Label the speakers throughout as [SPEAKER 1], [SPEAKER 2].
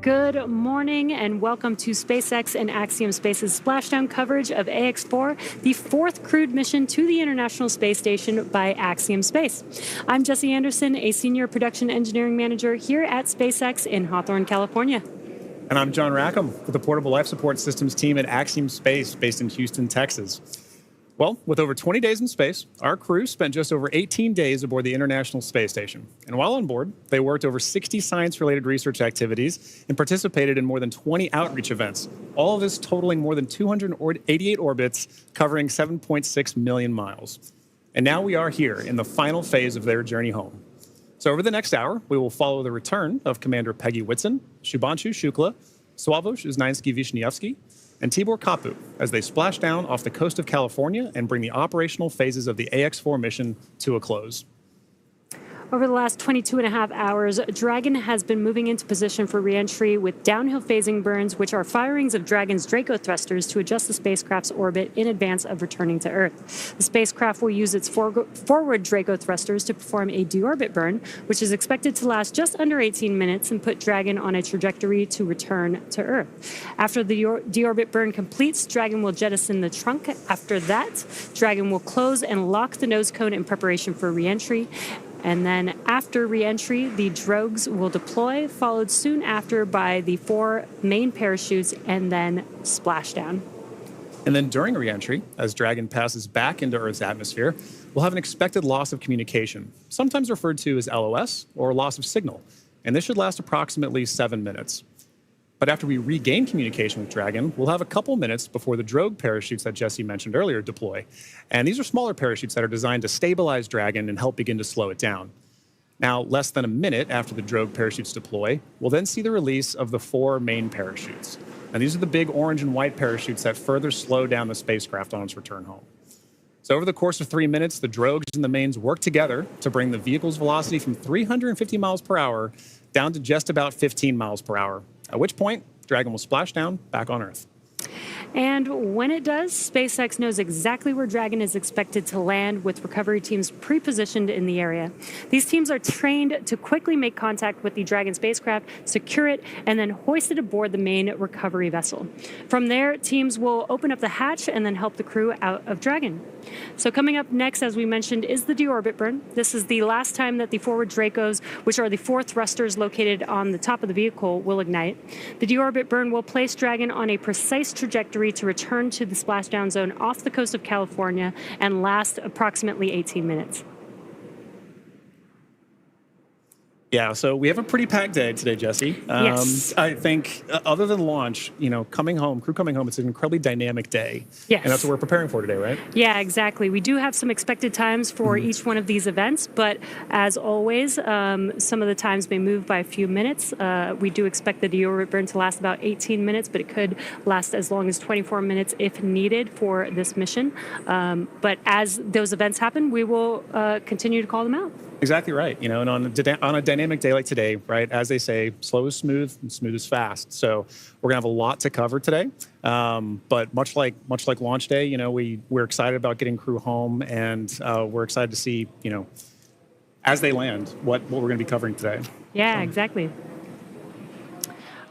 [SPEAKER 1] Good morning and welcome to SpaceX and Axiom Space's splashdown coverage of Ax-4, the fourth crewed mission to the International Space Station by Axiom Space. I'm Jesse Anderson, a senior production engineering manager here at SpaceX in Hawthorne, California.
[SPEAKER 2] And I'm John Rackham with the Portable Life Support Systems team at Axiom Space based in Houston, Texas. Well, with over 20 days in space, our crew spent just over 18 days aboard the International Space Station. And while on board, they worked over 60 science-related research activities and participated in more than 20 outreach events, all of this totaling more than 288 orbits, covering 7.6 million miles. And now we are here in the final phase of their journey home. So over the next hour, we will follow the return of Commander Peggy Whitson, Shubhanshu Shukla, Sławomir Znański-Wiśniewski, and Tibor Kapu as they splash down off the coast of California and bring the operational phases of the Ax-4 mission to a close.
[SPEAKER 1] Over the last 22 and a half hours, Dragon has been moving into position for reentry with downhill phasing burns, which are firings of Dragon's Draco thrusters to adjust the spacecraft's orbit in advance of returning to Earth. The spacecraft will use its forward Draco thrusters to perform a deorbit burn, which is expected to last just under 18 minutes and put Dragon on a trajectory to return to Earth. After the deorbit burn completes, Dragon will jettison the trunk. After that, Dragon will close and lock the nose cone in preparation for reentry. And then after re-entry, the drogues will deploy, followed soon after by the 4 main parachutes and then splashdown.
[SPEAKER 2] And then during re-entry, as Dragon passes back into Earth's atmosphere, we'll have an expected loss of communication, sometimes referred to as LOS, or loss of signal. And this should last approximately 7 minutes. But after we regain communication with Dragon, we'll have a couple minutes before the drogue parachutes that Jesse mentioned earlier deploy. And these are smaller parachutes that are designed to stabilize Dragon and help begin to slow it down. Now, less than a minute after the drogue parachutes deploy, we'll then see the release of the 4 main parachutes. And these are the big orange and white parachutes that further slow down the spacecraft on its return home. So over the course of 3 minutes, the drogues and the mains work together to bring the vehicle's velocity from 350 miles per hour down to just about 15 miles per hour. At which point, Dragon will splash down back on Earth.
[SPEAKER 1] And when it does, SpaceX knows exactly where Dragon is expected to land, with recovery teams pre-positioned in the area. These teams are trained to quickly make contact with the Dragon spacecraft, secure it, and then hoist it aboard the main recovery vessel. From there, teams will open up the hatch and then help the crew out of Dragon. So coming up next, as we mentioned, is the deorbit burn. This is the last time that the forward Dracos, which are the 4 thrusters located on the top of the vehicle, will ignite. The deorbit burn will place Dragon on a precise trajectory to return to the splashdown zone off the coast of California and last approximately 18 minutes.
[SPEAKER 2] Yeah, so we have a pretty packed day today, Jesse.
[SPEAKER 1] Yes.
[SPEAKER 2] I think other than launch, crew coming home, it's an incredibly dynamic day.
[SPEAKER 1] Yes.
[SPEAKER 2] And that's what we're preparing for today, right?
[SPEAKER 1] Yeah, exactly. We do have some expected times for each one of these events, but as always, some of the times may move by a few minutes. We do expect the deorbit burn to last about 18 minutes, but it could last as long as 24 minutes if needed for this mission. But as those events happen, we will continue to call them out.
[SPEAKER 2] Exactly right. And on a dynamic day like today, right, as they say, slow is smooth and smooth is fast. So we're going to have a lot to cover today. But much like launch day, we're excited about getting crew home, and we're excited to see, as they land, what we're going to be covering today.
[SPEAKER 1] Yeah, exactly.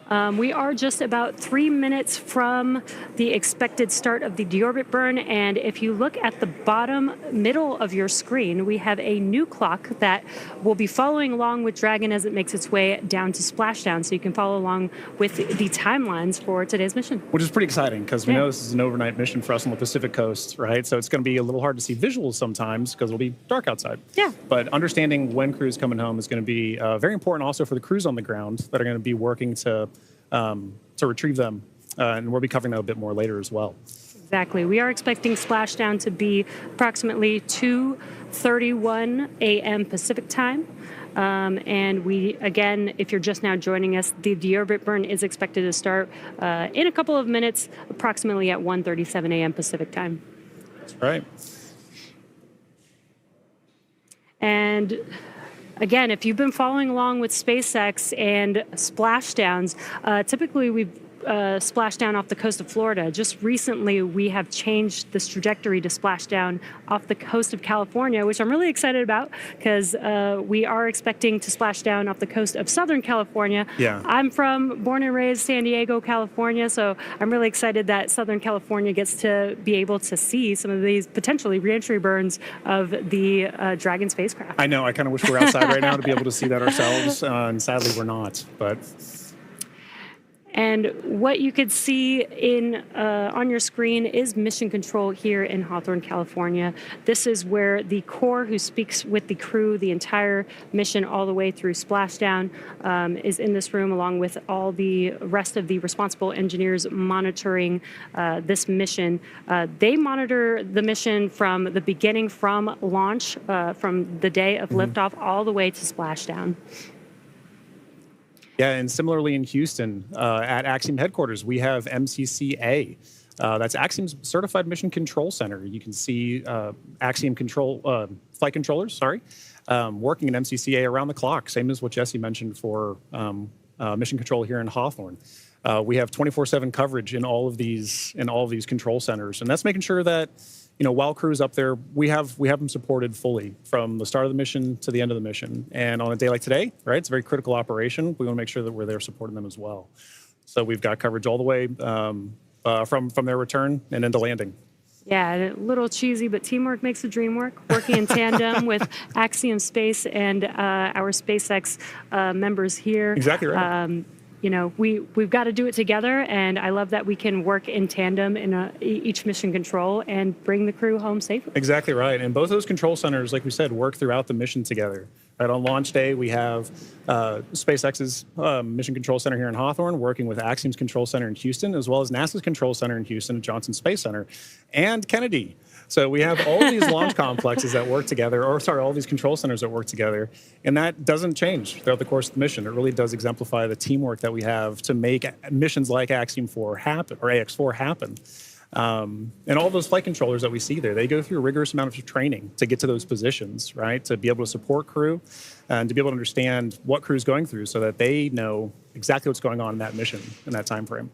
[SPEAKER 1] We are just about 3 minutes from the expected start of the deorbit burn, and if you look at the bottom middle of your screen, we have a new clock that will be following along with Dragon as it makes its way down to splashdown, so you can follow along with the timelines for today's mission.
[SPEAKER 2] Which is pretty exciting, because we know this is an overnight mission for us on the Pacific coast, right? So it's going to be a little hard to see visuals sometimes because it'll be dark outside.
[SPEAKER 1] Yeah.
[SPEAKER 2] But understanding when crew's coming home is going to be very important also for the crews on the ground that are going to be working to retrieve them, and we'll be covering that a bit more later as well.
[SPEAKER 1] Exactly. We are expecting splashdown to be approximately 2:31 a.m. Pacific time. And again, if you're just now joining us, the deorbit burn is expected to start in a couple of minutes, approximately at 1:37 a.m. Pacific time.
[SPEAKER 2] That's right.
[SPEAKER 1] And again, if you've been following along with SpaceX and splashdowns, typically we've splashdown off the coast of Florida. Just recently, we have changed this trajectory to splashdown off the coast of California, which I'm really excited about because we are expecting to splash down off the coast of Southern California.
[SPEAKER 2] Yeah.
[SPEAKER 1] I'm born and raised San Diego, California, so I'm really excited that Southern California gets to be able to see some of these potentially reentry burns of the Dragon spacecraft.
[SPEAKER 2] I know. I kind of wish we were outside right now to be able to see that ourselves, and sadly we're not. But
[SPEAKER 1] And what you could see on your screen is mission control here in Hawthorne, California. This is where the Corps, who speaks with the crew the entire mission all the way through splashdown, is in this room along with all the rest of the responsible engineers monitoring this mission. They monitor the mission from the beginning, from launch, from the day of liftoff, all the way to splashdown.
[SPEAKER 2] yeah, and similarly in Houston, at Axiom headquarters, we have MCCA. That's Axiom's Certified Mission Control Center. You can see Axiom flight controllers, working in MCCA around the clock, same as what Jesse mentioned for mission control here in Hawthorne. We have 24/7 coverage in all of these control centers, and that's making sure that while crew's up there, we have them supported fully from the start of the mission to the end of the mission. And on a day like today, right, it's a very critical operation. We want to make sure that we're there supporting them as well. So we've got coverage all the way from their return and into landing.
[SPEAKER 1] Yeah, a little cheesy, but teamwork makes the dream work. Working in tandem with Axiom Space and our SpaceX members here.
[SPEAKER 2] Exactly right.
[SPEAKER 1] We've got to do it together, and I love that we can work in tandem in each mission control and bring the crew home safely.
[SPEAKER 2] Exactly right. And both those control centers, like we said, work throughout the mission together. Right, on launch day, we have SpaceX's Mission Control Center here in Hawthorne working with Axiom's Control Center in Houston, as well as NASA's Control Center in Houston at Johnson Space Center, and Kennedy. So we have all these launch complexes that work together, all these control centers that work together, and that doesn't change throughout the course of the mission. It really does exemplify the teamwork that we have to make missions like Axiom-4 happen, or Ax-4 happen. And all those flight controllers that we see there, they go through a rigorous amount of training to get to those positions, right? To be able to support crew and to be able to understand what crew's going through so that they know exactly what's going on in that mission in that time frame.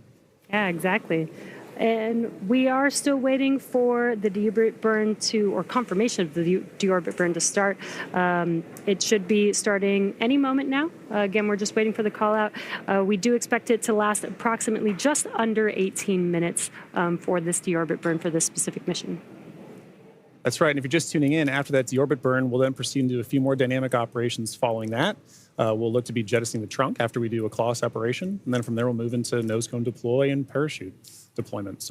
[SPEAKER 1] Yeah, exactly. And we are still waiting for the deorbit burn or confirmation of the deorbit burn to start. It should be starting any moment now. Again, we're just waiting for the call out. We do expect it to last approximately just under 18 minutes for this deorbit burn for this specific mission.
[SPEAKER 2] That's right. And if you're just tuning in, after that deorbit burn, we'll then proceed into a few more dynamic operations following that. We'll look to be jettisoning the trunk after we do a claw separation. And then from there, we'll move into nose cone deploy and parachute deployment.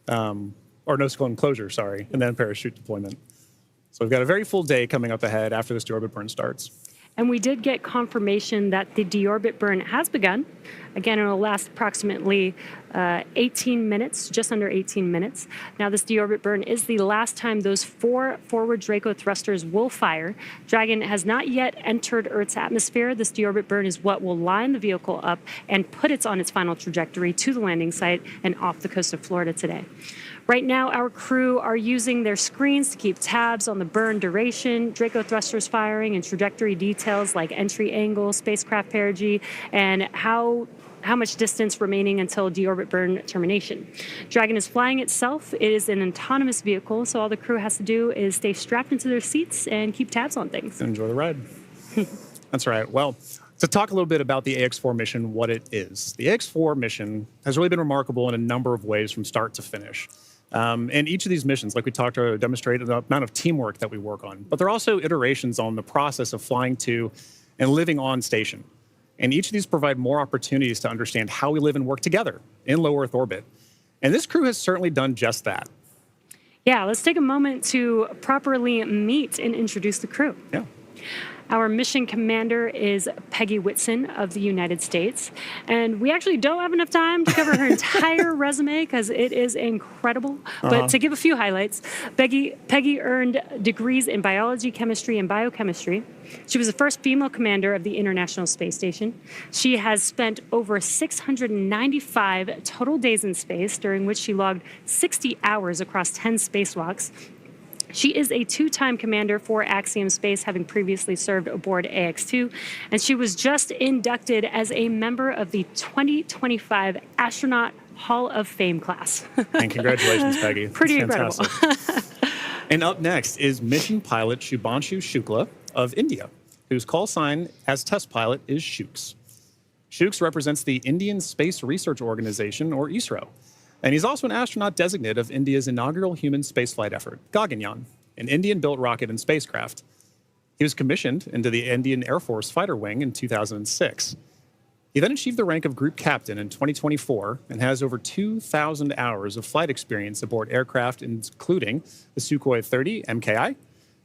[SPEAKER 2] Or nose cone closure, and then parachute deployment. So we've got a very full day coming up ahead after this deorbit burn starts.
[SPEAKER 1] And we did get confirmation that the deorbit burn has begun. Again, it will last approximately 18 minutes, just under 18 minutes. Now, this deorbit burn is the last time those 4 forward Draco thrusters will fire. Dragon has not yet entered Earth's atmosphere. This deorbit burn is what will line the vehicle up and put it on its final trajectory to the landing site and off the coast of Florida today. Right now, our crew are using their screens to keep tabs on the burn duration, Draco thrusters firing, and trajectory details like entry angle, spacecraft perigee, and how much distance remaining until deorbit burn termination. Dragon is flying itself. It is an autonomous vehicle, so all the crew has to do is stay strapped into their seats and keep tabs on things.
[SPEAKER 2] Enjoy the ride. That's right. Well, to talk a little bit about the Ax-4 mission, what it is. The Ax-4 mission has really been remarkable in a number of ways from start to finish. And each of these missions, like we talked about, demonstrate the amount of teamwork that we work on. But they're also iterations on the process of flying to and living on station. And each of these provide more opportunities to understand how we live and work together in low Earth orbit. And this crew has certainly done just that.
[SPEAKER 1] Yeah, let's take a moment to properly meet and introduce the crew.
[SPEAKER 2] Yeah.
[SPEAKER 1] Our mission commander is Peggy Whitson of the United States. And we actually don't have enough time to cover her entire resume because it is incredible. But to give a few highlights, Peggy earned degrees in biology, chemistry, and biochemistry. She was the first female commander of the International Space Station. She has spent over 695 total days in space, during which she logged 60 hours across 10 spacewalks. She is a two-time commander for Axiom Space, having previously served aboard AX-2, and she was just inducted as a member of the 2025 Astronaut Hall of Fame class.
[SPEAKER 2] And congratulations, Peggy.
[SPEAKER 1] Pretty
[SPEAKER 2] That's
[SPEAKER 1] incredible.
[SPEAKER 2] And up next is mission pilot Shubhanshu Shukla of India, whose call sign as test pilot is Shooks. Shooks represents the Indian Space Research Organization, or ISRO. And he's also an astronaut designate of India's inaugural human spaceflight effort, Gaganyaan, an Indian-built rocket and spacecraft. He was commissioned into the Indian Air Force Fighter Wing in 2006. He then achieved the rank of Group Captain in 2024 and has over 2,000 hours of flight experience aboard aircraft, including the Sukhoi 30 MKI,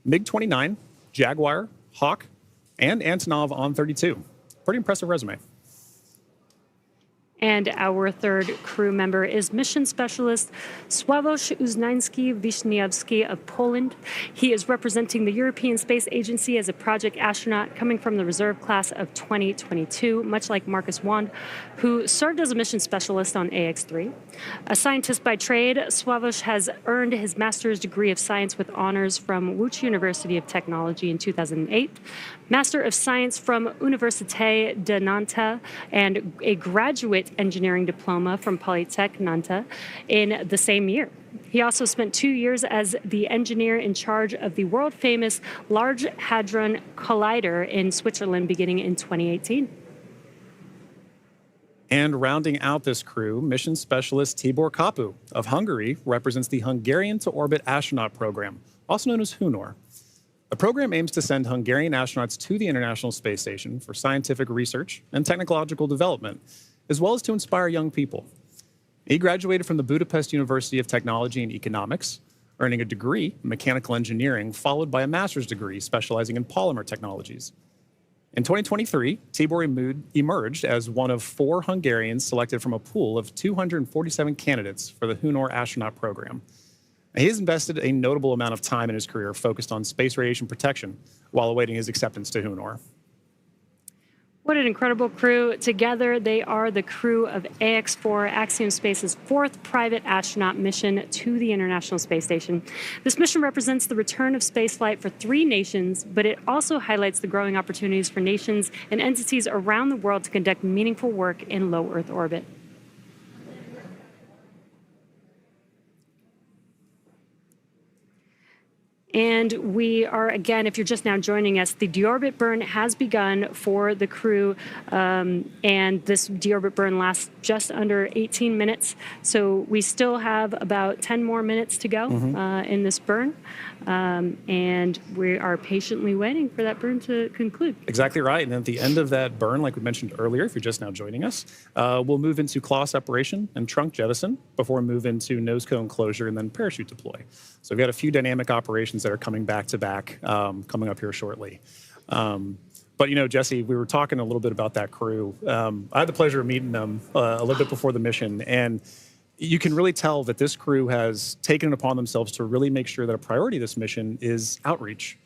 [SPEAKER 2] MiG-29, Jaguar, Hawk, and Antonov On-32. Pretty impressive resume.
[SPEAKER 1] And our third crew member is mission specialist Sławomir Uznański-Wiśniewski of Poland. He is representing the European Space Agency as a project astronaut coming from the reserve class of 2022, much like Marcus Wand, who served as a mission specialist on AX-3. A scientist by trade, Sławomir has earned his master's degree of science with honors from Łódź University of Technology in 2008, Master of Science from Université de Nantes, and a graduate engineering diploma from Polytech Nantes in the same year. He also spent 2 years as the engineer in charge of the world-famous Large Hadron Collider in Switzerland beginning in 2018.
[SPEAKER 2] And rounding out this crew, mission specialist Tibor Kapu of Hungary represents the Hungarian to Orbit astronaut program, also known as HUNOR. The program aims to send Hungarian astronauts to the International Space Station for scientific research and technological development, as well as to inspire young people. He graduated from the Budapest University of Technology and Economics, earning a degree in mechanical engineering, followed by a master's degree specializing in polymer technologies. In 2023, Tibor emerged as one of 4 Hungarians selected from a pool of 247 candidates for the HUNOR astronaut program. He has invested a notable amount of time in his career focused on space radiation protection while awaiting his acceptance to HUNOR.
[SPEAKER 1] What an incredible crew. Together, they are the crew of Ax-4, Axiom Space's 4th private astronaut mission to the International Space Station. This mission represents the return of spaceflight for 3 nations, but it also highlights the growing opportunities for nations and entities around the world to conduct meaningful work in low Earth orbit. And we are, again, if you're just now joining us, the deorbit burn has begun for the crew, and this deorbit burn lasts just under 18 minutes. So we still have about 10 more minutes to go in this burn, and we are patiently waiting for that burn to conclude.
[SPEAKER 2] Exactly right. And at the end of that burn, like we mentioned earlier, if you're just now joining us, we'll move into claw separation and trunk jettison before we move into nose cone closure and then parachute deploy. So we've got a few dynamic operations that are coming back to back, coming up here shortly. But, you know, Jesse, we were talking a little bit about that crew. I had the pleasure of meeting them a little bit before the mission, and you can really tell that this crew has taken it upon themselves to really make sure that a priority of this mission is outreach.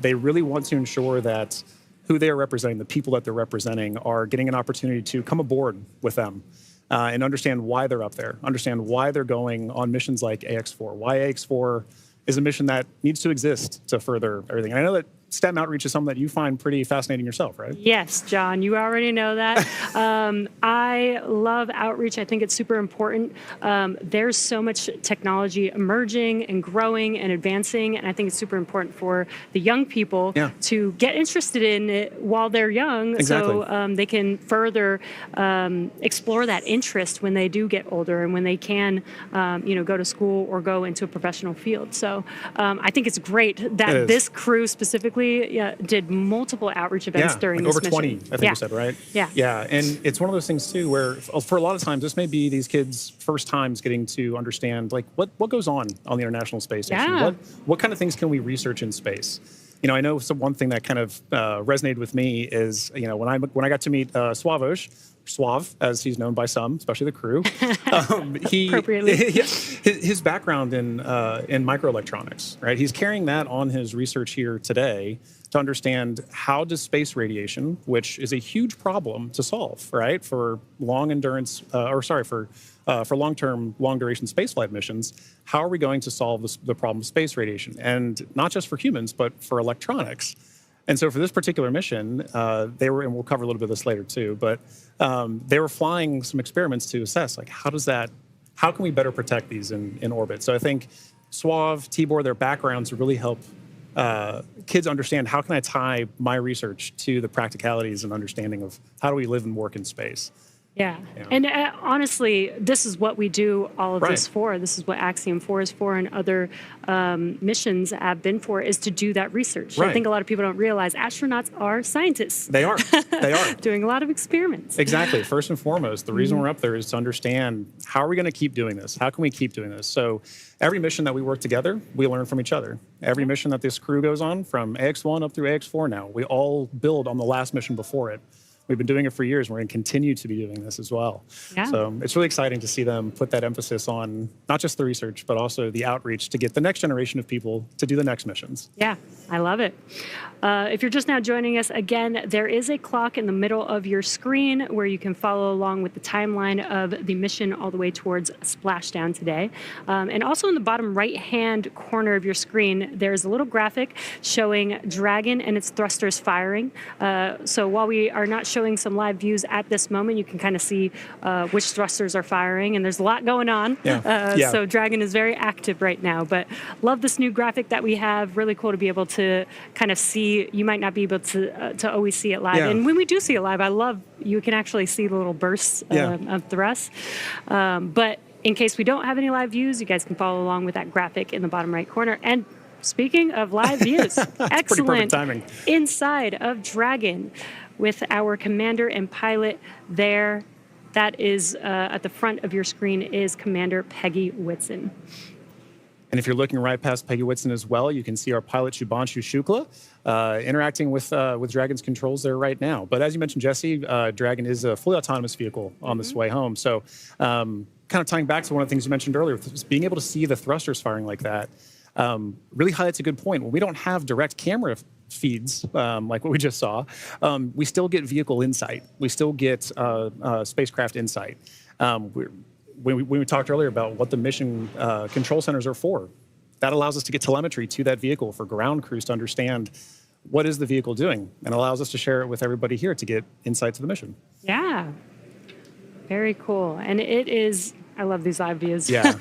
[SPEAKER 2] They really want to ensure that who they are representing, the people that they're representing, are getting an opportunity to come aboard with them. And understand why they're up there, understand why they're going on missions like Ax-4, why Ax-4 is a mission that needs to exist to further everything. And I know that STEM outreach is something that you find pretty fascinating yourself, right?
[SPEAKER 1] Yes, John, you already know that. I love outreach. I think it's super important. There's so much technology emerging and growing and advancing, and I think it's super important for the young people to get interested in it while they're young, so they can further explore that interest when they do get older and when they can, go to school or go into a professional field. So I think it's great that this crew specifically did multiple outreach events during this mission.
[SPEAKER 2] Over 20, I think you said, right?
[SPEAKER 1] Yeah.
[SPEAKER 2] Yeah, and it's one of those things, too, where for a lot of times, this may be these kids' first times getting to understand, like, what goes on the International Space Station?
[SPEAKER 1] Yeah.
[SPEAKER 2] What kind of things can we research in space? You know, I know one thing that kind of resonated with me is, when I got to meet Sławomir, Suave, as he's known by some, especially the crew.
[SPEAKER 1] Appropriately.
[SPEAKER 2] His background in microelectronics, right? He's carrying that on his research here today to understand how does space radiation, which is a huge problem to solve, right, for long endurance, for long-term, long-duration spaceflight missions, how are we going to solve the problem of space radiation? And not just for humans, but for electronics. And so for this particular mission, they were, and we'll cover a little bit of this later too, but they were flying some experiments to assess, like, how can we better protect these in orbit? So I think Suave, Tibor, their backgrounds really help kids understand, how can I tie my research to the practicalities and understanding of how do we live and work in space?
[SPEAKER 1] Yeah. And honestly, this is what we do all of this for. This is what Axiom-4 is for, and other missions have been for, is to do that research. I think a lot of people don't realize astronauts are scientists.
[SPEAKER 2] They are. They are.
[SPEAKER 1] Doing a lot of experiments.
[SPEAKER 2] Exactly. First and foremost, the reason we're up there is to understand, how are we going to keep doing this? How can we keep doing this? So every mission that we work together, we learn from each other. Every mission that this crew goes on, from Ax-1 up through Ax-4 now, we all build on the last mission before it. We've been doing it for years. We're going to continue to be doing this as well. Yeah. So it's really exciting to see them put that emphasis on not just the research, but also the outreach to get the next generation of people to do the next missions.
[SPEAKER 1] Yeah, I love it. If you're just now joining us, again, there is a clock in the middle of your screen where you can follow along with the timeline of the mission all the way towards Splashdown today. And also in the bottom right-hand corner of your screen, there's a little graphic showing Dragon and its thrusters firing. So while we are not showing some live views at this moment, you can kind of see which thrusters are firing, and there's a lot going on. So Dragon is very active right now, but love this new graphic that we have. Really cool to be able to kind of see. You might not be able to always see it live, and when we do see it live, I love you can actually see the little bursts of thrust. But in case we don't have any live views, you guys can follow along with that graphic in the bottom right corner. And speaking of live views, excellent
[SPEAKER 2] timing.
[SPEAKER 1] Inside of Dragon, with our commander and pilot there. That is at the front of your screen is Commander Peggy Whitson.
[SPEAKER 2] And if you're looking right past Peggy Whitson as well, you can see our pilot Shubhanshu Shukla interacting with Dragon's controls there right now. But as you mentioned, Jesse, Dragon is a fully autonomous vehicle on this way home. So kind of tying back to one of the things you mentioned earlier, being able to see the thrusters firing like that really highlights a good point. When we don't have direct camera feeds like what we just saw, we still get vehicle insight. We still get spacecraft insight. When we talked earlier about what the mission control centers are for, that allows us to get telemetry to that vehicle for ground crews to understand what is the vehicle doing, and allows us to share it with everybody here to get insight to the mission. Yeah.
[SPEAKER 1] Very cool. And it is, I love these live views.
[SPEAKER 2] Yeah.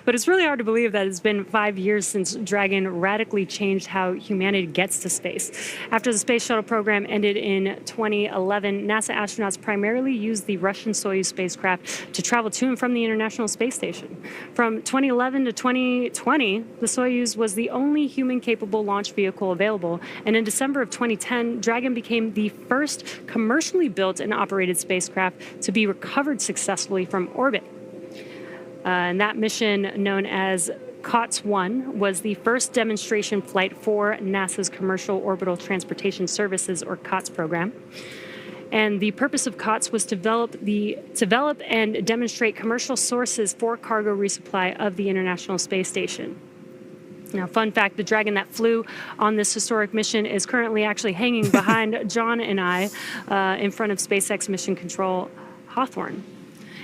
[SPEAKER 1] But it's really hard to believe that it's been 5 years since Dragon radically changed how humanity gets to space. After the space shuttle program ended in 2011, NASA astronauts primarily used the Russian Soyuz spacecraft to travel to and from the International Space Station. From 2011 to 2020, the Soyuz was the only human-capable launch vehicle available, and in December of 2010, Dragon became the first commercially built and operated spacecraft to be recovered successfully from orbit. And that mission, known as COTS-1, was the first demonstration flight for NASA's Commercial Orbital Transportation Services, or COTS program. And the purpose of COTS was to develop and demonstrate commercial sources for cargo resupply of the International Space Station. Now, fun fact, the Dragon that flew on this historic mission is currently actually hanging behind John and I in front of SpaceX Mission Control Hawthorne.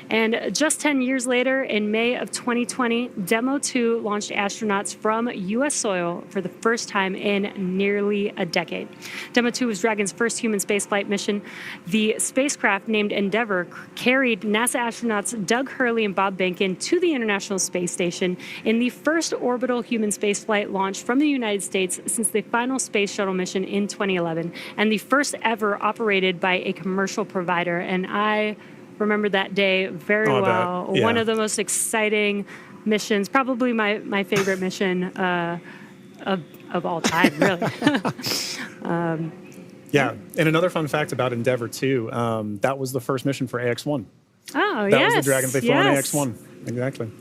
[SPEAKER 1] And just 10 years later, in May of 2020, Demo 2 launched astronauts from U.S. soil for the first time in nearly a decade. Demo 2 was Dragon's first human spaceflight mission. The spacecraft, named Endeavour, carried NASA astronauts Doug Hurley and Bob Behnken to the International Space Station in the first orbital human spaceflight launch from the United States since the final space shuttle mission in 2011, and the first ever operated by a commercial provider. And I remember that day very well. Yeah. One of the most exciting missions, probably my favorite mission of all time, really.
[SPEAKER 2] Yeah, and another fun fact about Endeavour, too, that was the first mission for Ax-1.
[SPEAKER 1] Oh,
[SPEAKER 2] that was the Dragon they flew on Ax-1. Exactly.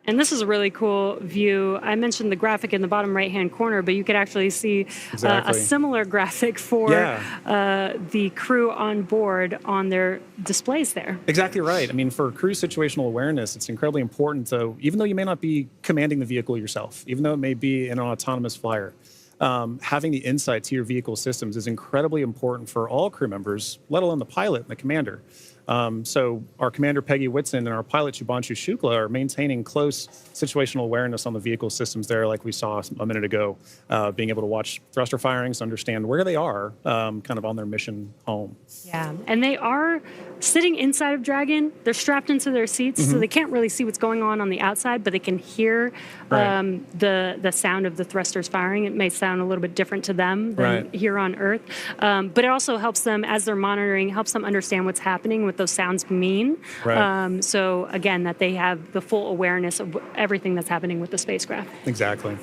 [SPEAKER 1] And this is a really cool view. I mentioned the graphic in the bottom right-hand corner, but you could actually see a similar graphic for the crew on board on their displays there.
[SPEAKER 2] Exactly right. I mean, for crew situational awareness, it's incredibly important to, even though you may not be commanding the vehicle yourself, even though it may be in an autonomous flyer, having the insight to your vehicle systems is incredibly important for all crew members, let alone the pilot and the commander. So our commander, Peggy Whitson, and our pilot, Shubhanshu Shukla, are maintaining close situational awareness on the vehicle systems there, like we saw a minute ago, being able to watch thruster firings, understand where they are kind of on their mission home.
[SPEAKER 1] Yeah, and they are sitting inside of Dragon. They're strapped into their seats, so they can't really see what's going on the outside, but they can hear the sound of the thrusters firing. It may sound a little bit different to them than here on Earth, but it also helps them, as they're monitoring, helps them understand what's happening, what those sounds mean. So again, that they have the full awareness of everything that's happening with the spacecraft.
[SPEAKER 2] Exactly.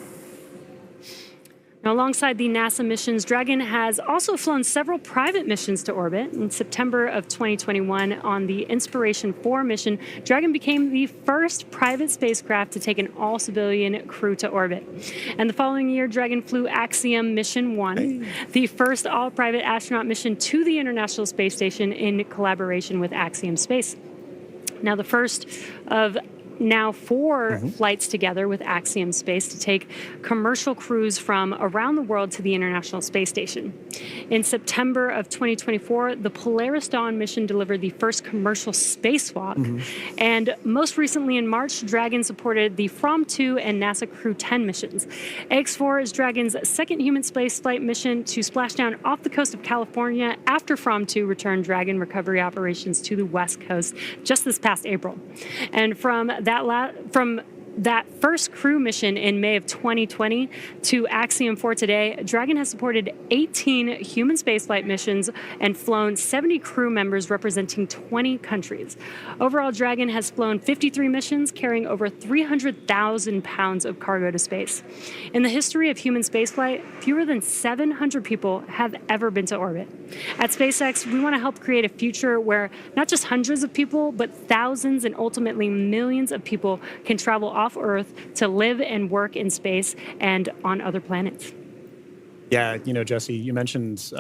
[SPEAKER 1] Now, alongside the NASA missions, Dragon has also flown several private missions to orbit. In September of 2021, on the Inspiration 4 mission, Dragon became the first private spacecraft to take an all-civilian crew to orbit. And the following year, Dragon flew Axiom Mission 1, the first all-private astronaut mission to the International Space Station in collaboration with Axiom Space. Now, the first of now 4 flights together with Axiom Space to take commercial crews from around the world to the International Space Station. In September of 2024, the Polaris Dawn mission delivered the first commercial spacewalk. And most recently in March, Dragon supported the From-2 and NASA Crew 10 missions. Ax-4 is Dragon's second human spaceflight mission to splashdown off the coast of California after From-2 returned Dragon recovery operations to the West Coast just this past April. And from that first crew mission in May of 2020 to Axiom 4 today, Dragon has supported 18 human spaceflight missions and flown 70 crew members representing 20 countries. Overall, Dragon has flown 53 missions, carrying over 300,000 pounds of cargo to space. In the history of human spaceflight, fewer than 700 people have ever been to orbit. At SpaceX, we want to help create a future where not just hundreds of people, but thousands and ultimately millions of people can travel off Earth to live and work in space and on other planets.
[SPEAKER 2] Yeah, you know, Jesse, you mentioned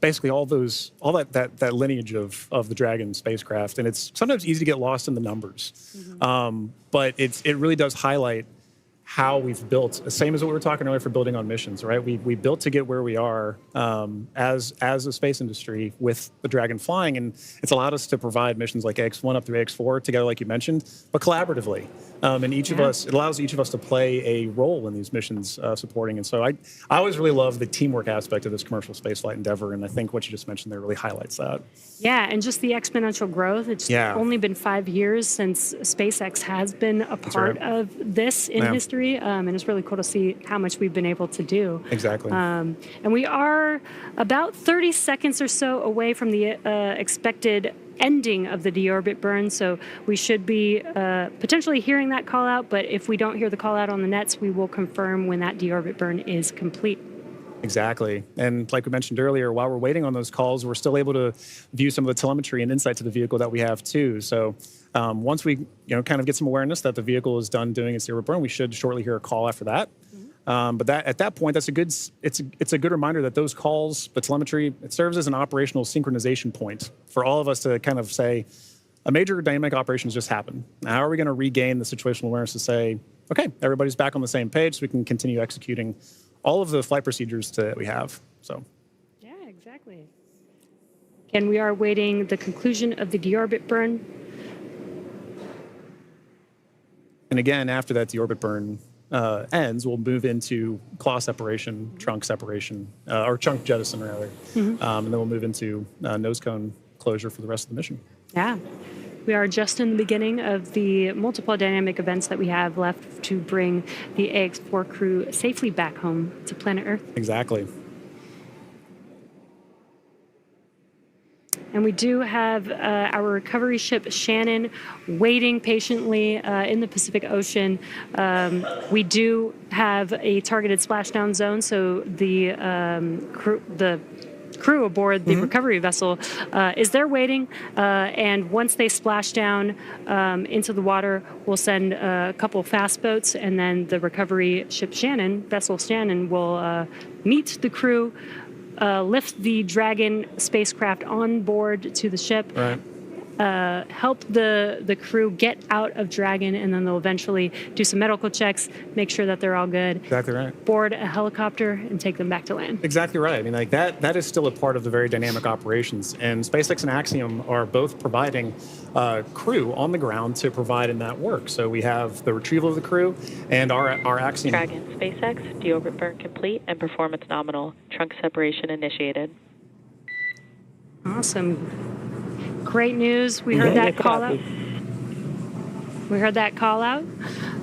[SPEAKER 2] basically all that lineage of the Dragon spacecraft, and it's sometimes easy to get lost in the numbers, but it really does highlight how we've built, same as what we were talking earlier for building on missions, right? We built to get where we are as a space industry with the Dragon flying, and it's allowed us to provide missions like X1 up through X4 together, like you mentioned, but collaboratively. And each of us, it allows each of us to play a role in these missions supporting. And so I always really love the teamwork aspect of this commercial spaceflight endeavor, and I think what you just mentioned there really highlights that.
[SPEAKER 1] Yeah, and just the exponential growth. It's only been 5 years since SpaceX has been a part of this in history. And it's really cool to see how much we've been able to do.
[SPEAKER 2] Exactly.
[SPEAKER 1] And we are about 30 seconds or so away from the expected ending of the deorbit burn, so we should be potentially hearing that call out, but if we don't hear the call out on the nets, we will confirm when that deorbit burn is complete.
[SPEAKER 2] Exactly. And like we mentioned earlier, while we're waiting on those calls, we're still able to view some of the telemetry and insight to the vehicle that we have too. So once we kind of get some awareness that the vehicle is done doing its deorbit burn, we should shortly hear a call after that. But at that point, it's a good reminder that those calls, the telemetry, it serves as an operational synchronization point for all of us to kind of say, a major dynamic operation has just happened. Now, how are we going to regain the situational awareness to say, okay, everybody's back on the same page so we can continue executing all of the flight procedures that we have. So.
[SPEAKER 1] Yeah, exactly. And we are awaiting the conclusion of the deorbit burn.
[SPEAKER 2] And again, after that deorbit burn ends, we'll move into claw separation, trunk separation, or trunk jettison rather. And then we'll move into nose cone closure for the rest of the mission.
[SPEAKER 1] Yeah. We are just in the beginning of the multiple dynamic events that we have left to bring the Ax-4 crew safely back home to planet Earth.
[SPEAKER 2] Exactly.
[SPEAKER 1] And we do have our recovery ship Shannon waiting patiently in the Pacific Ocean. We do have a targeted splashdown zone, so the crew aboard the recovery vessel is they're waiting, and once they splash down into the water, we'll send a couple fast boats, and then the recovery ship vessel Shannon, will meet the crew, lift the Dragon spacecraft on board to the ship.
[SPEAKER 2] Right.
[SPEAKER 1] Help the crew get out of Dragon, and then they'll eventually do some medical checks, make sure that they're all good.
[SPEAKER 2] Exactly right.
[SPEAKER 1] Board a helicopter and take them back to land.
[SPEAKER 2] Exactly right. I mean, like that is still a part of the very dynamic operations. And SpaceX and Axiom are both providing crew on the ground to provide in that work. So we have the retrieval of the crew and our Axiom.
[SPEAKER 3] Dragon, SpaceX, deorbit burn complete and performance nominal. Trunk separation initiated.
[SPEAKER 1] Awesome. Great news. We heard that call out. We heard that call out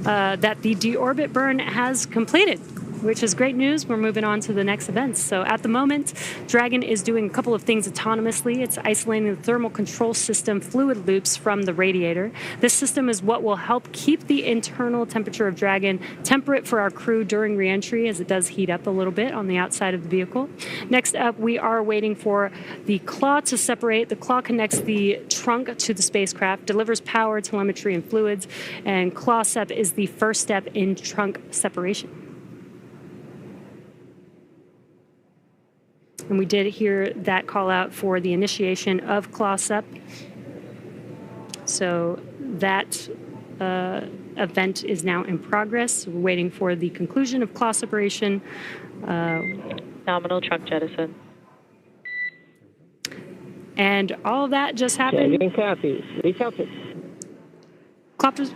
[SPEAKER 1] that the deorbit burn has completed, which is great news. We're moving on to the next events. So at the moment, Dragon is doing a couple of things autonomously. It's isolating the thermal control system fluid loops from the radiator. This system is what will help keep the internal temperature of Dragon temperate for our crew during reentry, as it does heat up a little bit on the outside of the vehicle. Next up, we are waiting for the claw to separate. The claw connects the trunk to the spacecraft, delivers power, telemetry, and fluids, and claw sep is the first step in trunk separation. And we did hear that call out for the initiation of claw sep. So that event is now in progress. We're waiting for the conclusion of claw separation.
[SPEAKER 3] Nominal trunk jettison.
[SPEAKER 1] And all of that just happened.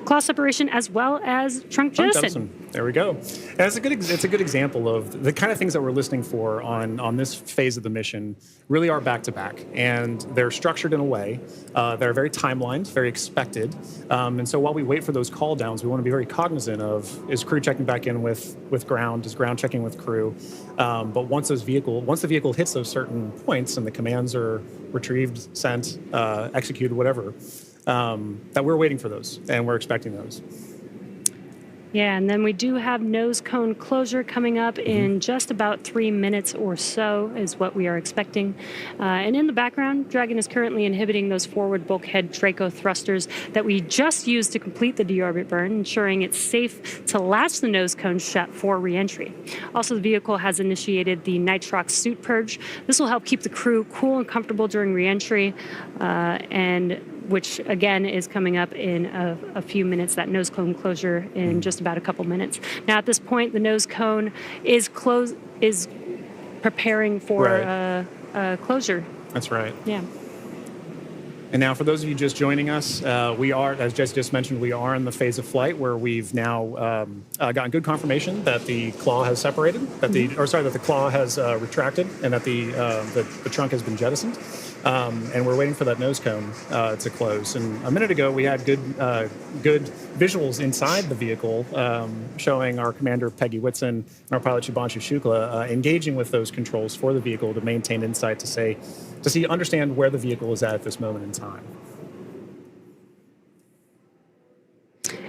[SPEAKER 1] Claw separation as well as trunk jettison.
[SPEAKER 2] There we go. And it's a good example of the kind of things that we're listening for on this phase of the mission. Really are back to back, and they're structured in a way that are very timelined, very expected. And so while we wait for those call downs, we want to be very cognizant of, is crew checking back in with ground, is ground checking with crew. But once the vehicle hits those certain points and the commands are retrieved, sent, executed, whatever. That we're waiting for those, and we're expecting those.
[SPEAKER 1] Yeah, and then we do have nose cone closure coming up in just about 3 minutes or so is what we are expecting. And in the background, Dragon is currently inhibiting those forward bulkhead Draco thrusters that we just used to complete the deorbit burn, ensuring it's safe to latch the nose cone shut for reentry. Also, the vehicle has initiated the nitrox suit purge. This will help keep the crew cool and comfortable during reentry, and which again is coming up in a few minutes, that nose cone closure in just about a couple minutes. Now at this point, the nose cone is preparing for closure.
[SPEAKER 2] That's right.
[SPEAKER 1] Yeah.
[SPEAKER 2] And now for those of you just joining us, we are, as Jesse just mentioned, we are in the phase of flight where we've now gotten good confirmation that the claw has separated, that the claw has retracted, and that the trunk has been jettisoned. And we're waiting for that nose cone to close. And a minute ago, we had good visuals inside the vehicle showing our commander, Peggy Whitson, and our pilot, Shubhanshu Shukla, engaging with those controls for the vehicle to maintain insight to understand where the vehicle is at this moment in time.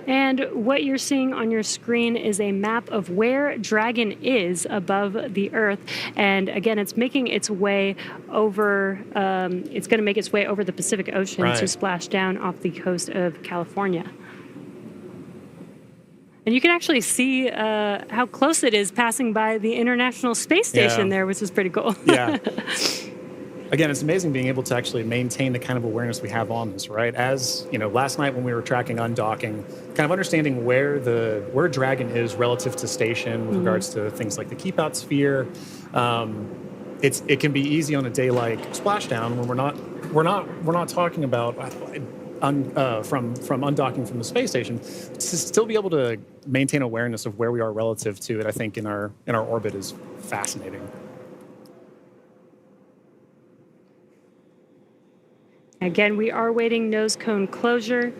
[SPEAKER 1] And what you're seeing on your screen is a map of where Dragon is above the Earth. And again, it's making its way over, it's going to make its way over the Pacific Ocean to splash down off the coast of California. And you can actually see how close it is passing by the International Space Station there, which is pretty cool.
[SPEAKER 2] Yeah. Again, it's amazing being able to actually maintain the kind of awareness we have on this, right? As, last night when we were tracking undocking, kind of understanding where Dragon is relative to station with regards to things like the keep out sphere. It can be easy on a day like Splashdown when we're not talking about from undocking from the space station, to still be able to maintain awareness of where we are relative to it, I think in our orbit is fascinating.
[SPEAKER 1] Again, we are waiting nose cone closure.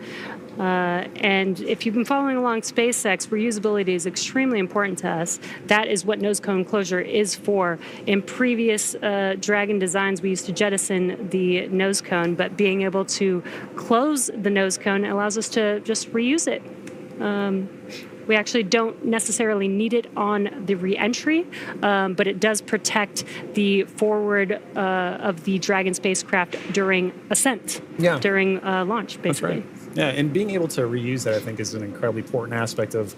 [SPEAKER 1] And if you've been following along SpaceX, reusability is extremely important to us. That is what nose cone closure is for. In previous Dragon designs, we used to jettison the nose cone, but being able to close the nose cone allows us to just reuse it. We actually don't necessarily need it on the re-entry, but it does protect the forward of the Dragon spacecraft during ascent, during launch, basically.
[SPEAKER 2] That's right. Yeah, and being able to reuse that, I think, is an incredibly important aspect of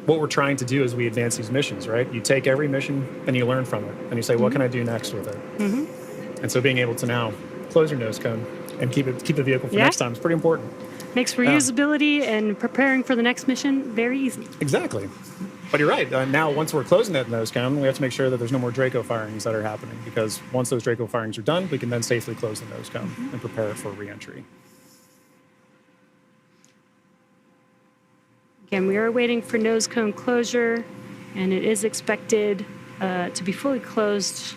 [SPEAKER 2] what we're trying to do as we advance these missions, right? You take every mission and you learn from it, and you say, what can I do next with it? And so being able to now close your nose cone and keep the vehicle for next time is pretty important.
[SPEAKER 1] Makes reusability and preparing for the next mission very easy.
[SPEAKER 2] Exactly. But you're right. Now, once we're closing that nose cone, we have to make sure that there's no more Draco firings that are happening, because once those Draco firings are done, we can then safely close the nose cone and prepare it for re-entry.
[SPEAKER 1] Again, we are waiting for nose cone closure, and it is expected to be fully closed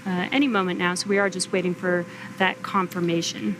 [SPEAKER 1] any moment now, so we are just waiting for that confirmation.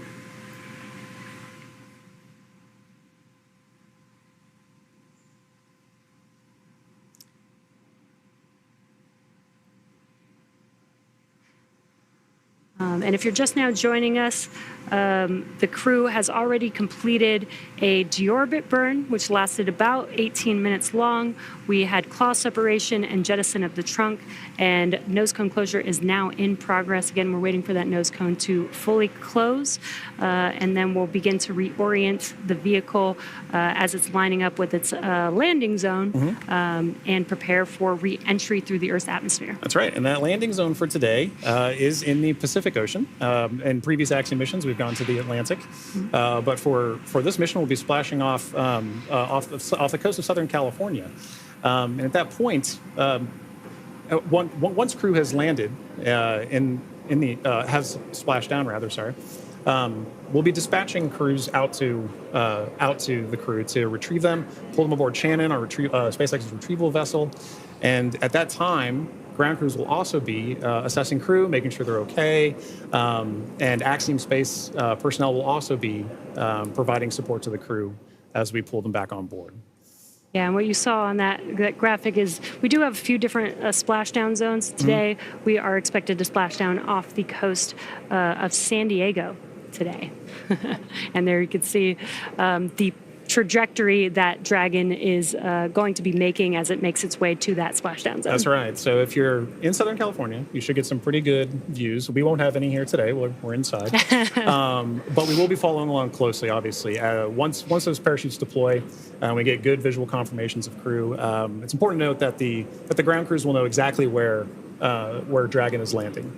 [SPEAKER 1] And if you're just now joining us, the crew has already completed a deorbit burn, which lasted about 18 minutes long. We had claw separation and jettison of the trunk, and nose cone closure is now in progress. Again, we're waiting for that nose cone to fully close, and then we'll begin to reorient the vehicle as it's lining up with its landing zone and prepare for re-entry through the Earth's atmosphere.
[SPEAKER 2] That's right, and that landing zone for today is in the Pacific Ocean. In previous Axiom missions, we've gone to the Atlantic, but for this mission, we'll be splashing off the coast of Southern California. And at that point, once crew has landed has splashed down, rather, sorry, we'll be dispatching crews out to the crew to retrieve them, pull them aboard Shannon, our SpaceX's retrieval vessel, and at that time, ground crews will also be assessing crew, making sure they're okay, and Axiom Space personnel will also be providing support to the crew as we pull them back on board.
[SPEAKER 1] Yeah, and what you saw on that graphic is we do have a few different splashdown zones. Today, we are expected to splash down off the coast of San Diego today. And there you can see the trajectory that Dragon is going to be making as it makes its way to that splashdown zone.
[SPEAKER 2] That's right. So if you're in Southern California, you should get some pretty good views. We won't have any here today. We're inside. But we will be following along closely, obviously. Once those parachutes deploy, we get good visual confirmations of crew. It's important to note that the ground crews will know exactly where Dragon is landing,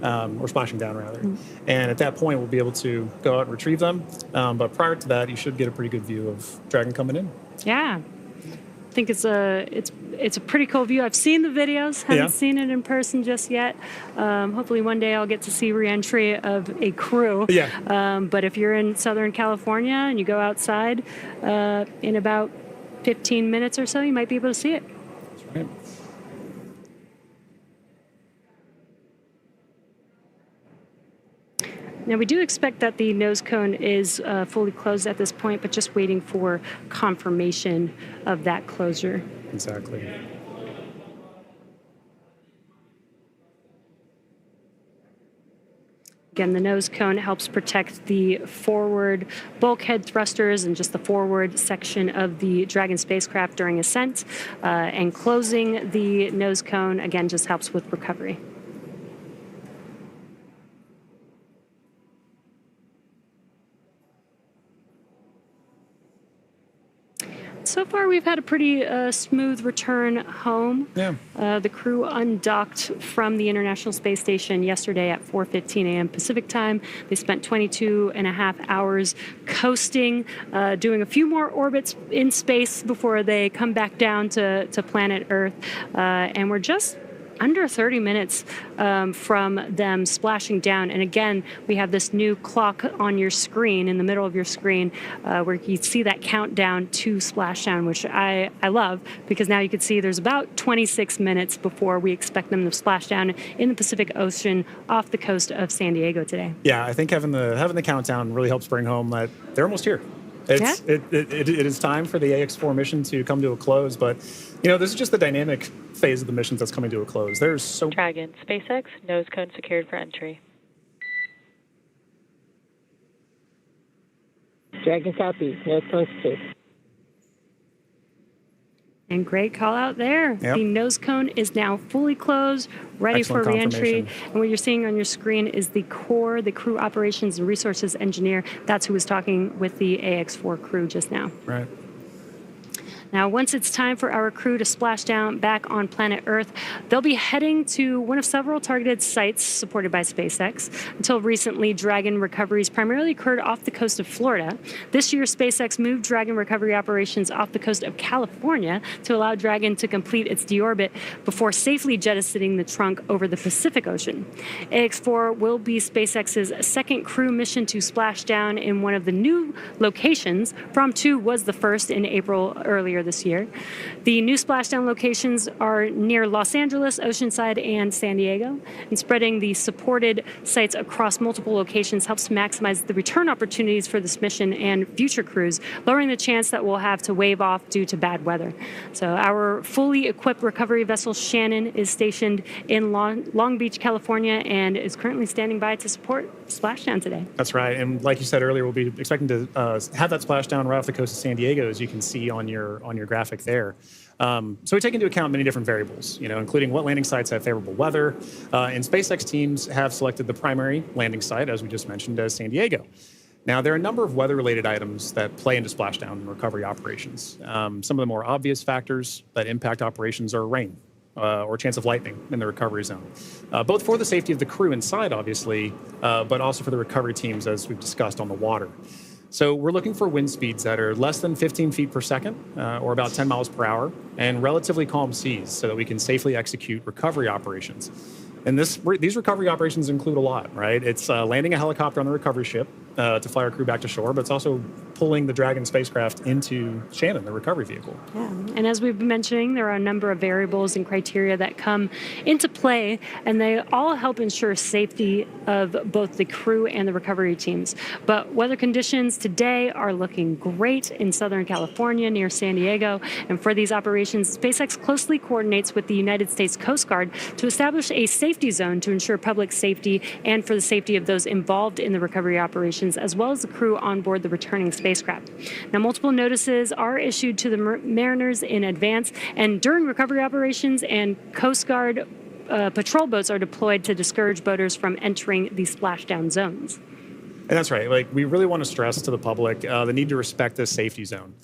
[SPEAKER 2] or splashing down, rather. And at that point, we'll be able to go out and retrieve them. But prior to that, you should get a pretty good view of Dragon coming in.
[SPEAKER 1] Yeah. I think it's a pretty cool view. I've seen the videos, haven't seen it in person just yet. Hopefully one day I'll get to see re-entry of a crew. But if you're in Southern California and you go outside in about 15 minutes or so, you might be able to see it.
[SPEAKER 2] That's right.
[SPEAKER 1] Now, we do expect that the nose cone is fully closed at this point, but just waiting for confirmation of that closure.
[SPEAKER 2] Exactly.
[SPEAKER 1] Again, the nose cone helps protect the forward bulkhead thrusters and just the forward section of the Dragon spacecraft during ascent. And closing the nose cone, again, just helps with recovery. So far, we've had a pretty smooth return home.
[SPEAKER 2] Yeah.
[SPEAKER 1] The crew undocked from the International Space Station yesterday at 4:15 a.m. Pacific time. They spent 22 and a half hours coasting, doing a few more orbits in space before they come back down to planet Earth. And we're just under 30 minutes from them splashing down. And again, we have this new clock on your screen, in the middle of your screen, where you see that countdown to splashdown, which I love, because now you can see there's about 26 minutes before we expect them to splash down in the Pacific Ocean off the coast of San Diego today.
[SPEAKER 2] Yeah, I think having the countdown really helps bring home that they're almost here. It is time for the Ax-4 mission to come to a close, but this is just the dynamic phase of the missions that's coming to a close. There's so
[SPEAKER 3] Dragon, SpaceX, nose cone secured for entry.
[SPEAKER 4] Dragon copy, nose cone secured.
[SPEAKER 1] And great call out there.
[SPEAKER 2] Yep.
[SPEAKER 1] The nose cone is now fully closed, ready
[SPEAKER 2] Excellent
[SPEAKER 1] for reentry.
[SPEAKER 2] confirmation.
[SPEAKER 1] And what you're seeing on your screen is the core, the crew operations and resources engineer. That's who was talking with the Ax-4 crew just now.
[SPEAKER 2] Right.
[SPEAKER 1] Now, once it's time for our crew to splash down back on planet Earth, they'll be heading to one of several targeted sites supported by SpaceX. Until recently, Dragon recoveries primarily occurred off the coast of Florida. This year, SpaceX moved Dragon recovery operations off the coast of California to allow Dragon to complete its deorbit before safely jettisoning the trunk over the Pacific Ocean. Ax-4 will be SpaceX's second crew mission to splash down in one of the new locations. From 2 was the first in April earlier this year. The new splashdown locations are near Los Angeles, Oceanside, and San Diego. And spreading the supported sites across multiple locations helps maximize the return opportunities for this mission and future crews, lowering the chance that we'll have to wave off due to bad weather. So our fully equipped recovery vessel Shannon is stationed in Long Beach, California, and is currently standing by to support splashdown today.
[SPEAKER 2] That's right. And like you said earlier, we'll be expecting to have that splashdown right off the coast of San Diego, as you can see on your graphic there. So we take into account many different variables, including what landing sites have favorable weather. And SpaceX teams have selected the primary landing site, as we just mentioned, as San Diego. Now, there are a number of weather-related items that play into splashdown and recovery operations. Some of the more obvious factors that impact operations are rain or chance of lightning in the recovery zone, both for the safety of the crew inside, obviously, but also for the recovery teams, as we've discussed, on the water. So we're looking for wind speeds that are less than 15 feet per second, or about 10 miles per hour, and relatively calm seas so that we can safely execute recovery operations. And these recovery operations include a lot, right? It's landing a helicopter on the recovery ship to fly our crew back to shore, but it's also pulling the Dragon spacecraft into Shannon, the recovery vehicle.
[SPEAKER 1] Yeah, and as we've been mentioning, there are a number of variables and criteria that come into play, and they all help ensure safety of both the crew and the recovery teams. But weather conditions today are looking great in Southern California near San Diego, and for these operations, SpaceX closely coordinates with the United States Coast Guard to establish a safety zone to ensure public safety and for the safety of those involved in the recovery operations, as well as the crew on board the returning spacecraft. Now, multiple notices are issued to the mariners in advance and during recovery operations, and Coast Guard patrol boats are deployed to discourage boaters from entering the splashdown zones.
[SPEAKER 2] And that's right. We really want to stress to the public the need to respect this safety zone.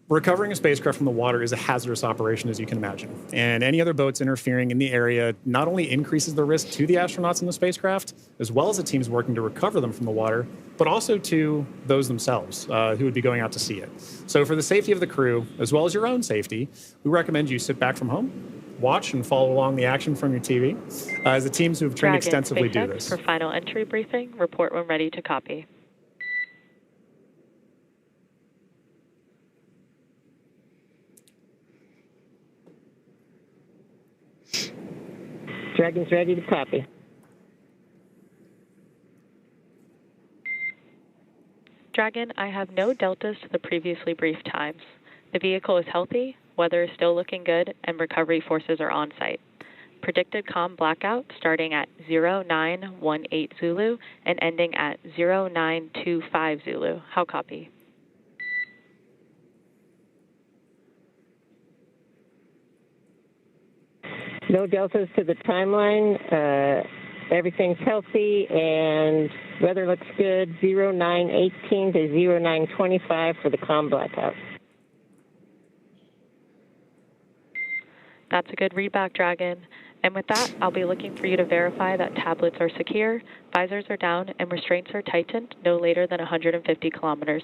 [SPEAKER 2] Recovering a spacecraft from the water is a hazardous operation, as you can imagine. And any other boats interfering in the area not only increases the risk to the astronauts in the spacecraft, as well as the teams working to recover them from the water, but also to those themselves who would be going out to see it. So for the safety of the crew, as well as your own safety, we recommend you sit back from home, watch and follow along the action from your TV, as the teams who have trained extensively do this.
[SPEAKER 3] For final entry briefing, report when ready to copy.
[SPEAKER 4] Dragon's ready to copy.
[SPEAKER 3] Dragon, I have no deltas to the previously briefed times. The vehicle is healthy, weather is still looking good, and recovery forces are on site. Predicted COM blackout starting at 0918 Zulu and ending at 0925 Zulu. How copy?
[SPEAKER 4] No deltas to the timeline. Everything's healthy and weather looks good. 0918 to 0925 for the COM blackout.
[SPEAKER 3] That's a good readback, Dragon. And with that, I'll be looking for you to verify that tablets are secure, visors are down, and restraints are tightened no later than 150 kilometers.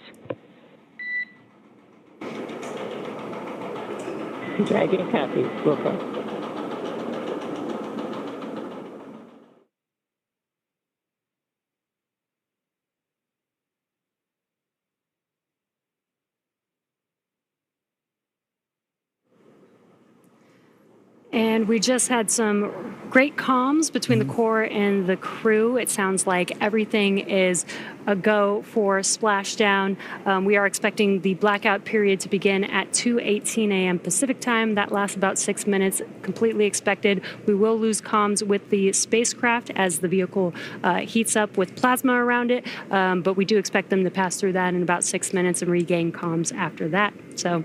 [SPEAKER 4] Dragon copy. Welcome.
[SPEAKER 1] And we just had some great comms between the core and the crew. It sounds like everything is a go for splashdown. We are expecting the blackout period to begin at 2:18 a.m. Pacific time. That lasts about 6 minutes, completely expected. We will lose comms with the spacecraft as the vehicle heats up with plasma around it, but we do expect them to pass through that in about 6 minutes and regain comms after that. So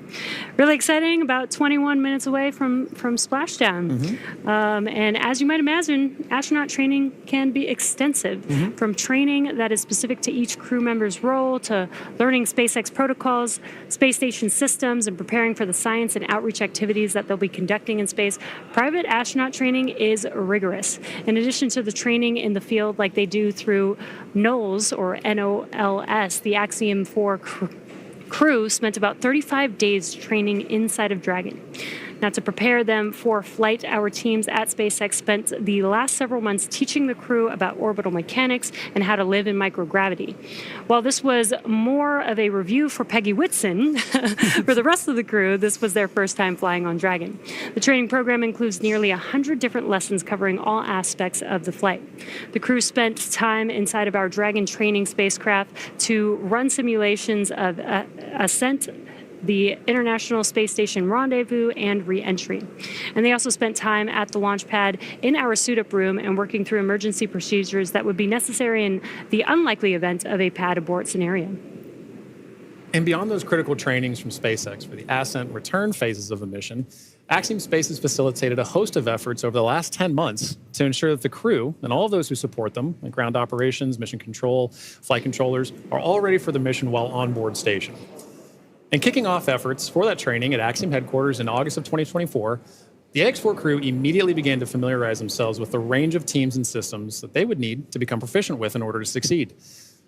[SPEAKER 1] really exciting, about 21 minutes away from Splashdown. And as you might imagine, astronaut training can be extensive, from training that is specific to each crew member's role to learning SpaceX protocols, space station systems, and preparing for the science and outreach activities that they'll be conducting in space. Private astronaut training is rigorous. In addition to the training in the field like they do through NOLS, or NOLS, the Axiom-4 crew spent about 35 days training inside of Dragon. Now, to prepare them for flight, our teams at SpaceX spent the last several months teaching the crew about orbital mechanics and how to live in microgravity. While this was more of a review for Peggy Whitson, for the rest of the crew, this was their first time flying on Dragon. The training program includes nearly 100 different lessons covering all aspects of the flight. The crew spent time inside of our Dragon training spacecraft to run simulations of ascent, the International Space Station rendezvous, and re-entry. And they also spent time at the launch pad in our suit-up room and working through emergency procedures that would be necessary in the unlikely event of a pad abort scenario.
[SPEAKER 2] And beyond those critical trainings from SpaceX for the ascent and return phases of the mission, Axiom Space has facilitated a host of efforts over the last 10 months to ensure that the crew and all of those who support them, like ground operations, mission control, flight controllers, are all ready for the mission while on board station. And kicking off efforts for that training at Axiom headquarters in August of 2024, the Ax-4 crew immediately began to familiarize themselves with the range of teams and systems that they would need to become proficient with in order to succeed.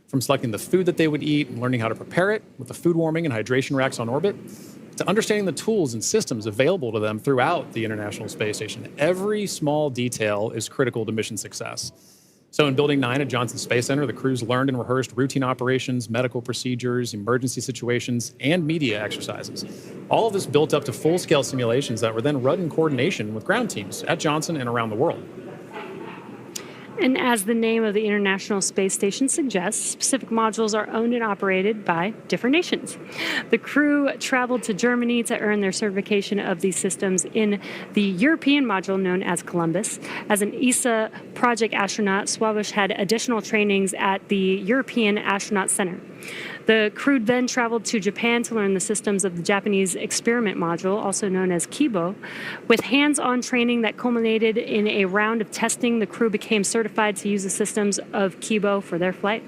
[SPEAKER 2] From selecting the food that they would eat and learning how to prepare it with the food warming and hydration racks on orbit, to understanding the tools and systems available to them throughout the International Space Station. Every small detail is critical to mission success. So in Building 9 at Johnson Space Center, the crews learned and rehearsed routine operations, medical procedures, emergency situations, and media exercises. All of this built up to full-scale simulations that were then run in coordination with ground teams at Johnson and around the world.
[SPEAKER 1] And as the name of the International Space Station suggests, specific modules are owned and operated by different nations. The crew traveled to Germany to earn their certification of these systems in the European module known as Columbus. As an ESA project astronaut, Swabish had additional trainings at the European Astronaut Center. The crew then traveled to Japan to learn the systems of the Japanese experiment module, also known as Kibo. With hands-on training that culminated in a round of testing, the crew became certified to use the systems of Kibo for their flight.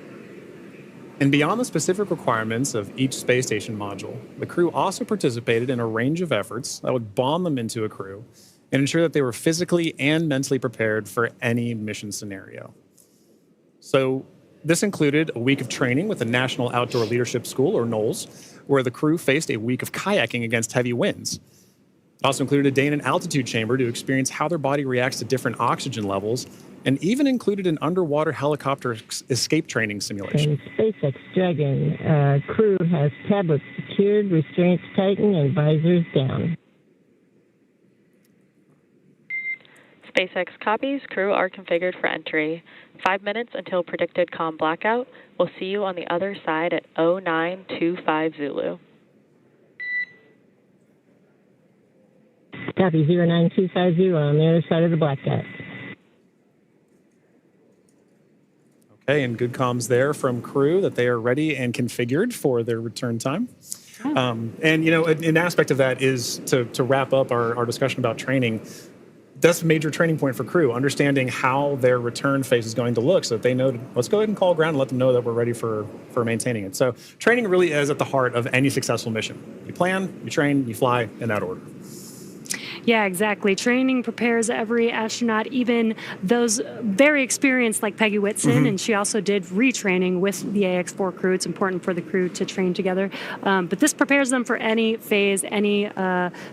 [SPEAKER 2] And beyond the specific requirements of each space station module, the crew also participated in a range of efforts that would bond them into a crew and ensure that they were physically and mentally prepared for any mission scenario. So this included a week of training with the National Outdoor Leadership School, or NOLS, where the crew faced a week of kayaking against heavy winds. It also included a day in an altitude chamber to experience how their body reacts to different oxygen levels, and even included an underwater helicopter escape training simulation.
[SPEAKER 4] SpaceX Dragon crew has tablets secured, restraints tightened, and visors down.
[SPEAKER 3] SpaceX copies. Crew are configured for entry. 5 minutes until predicted comm blackout. We'll see you on the other side at 0925 Zulu.
[SPEAKER 4] Copy 09250 on the other side of the blackout.
[SPEAKER 2] Okay, and good comms there from crew that they are ready and configured for their return time. And, you know, an aspect of that is to wrap up our discussion about training. That's a major training point for crew, understanding how their return phase is going to look so that they know, let's go ahead and call ground and let them know that we're ready for maintaining it. So training really is at the heart of any successful mission. You plan, you train, you fly in that order.
[SPEAKER 1] Yeah, exactly. Training prepares every astronaut, even those very experienced like Peggy Whitson, and she also did retraining with the Ax-4 crew. It's important for the crew to train together. But this prepares them for any phase, any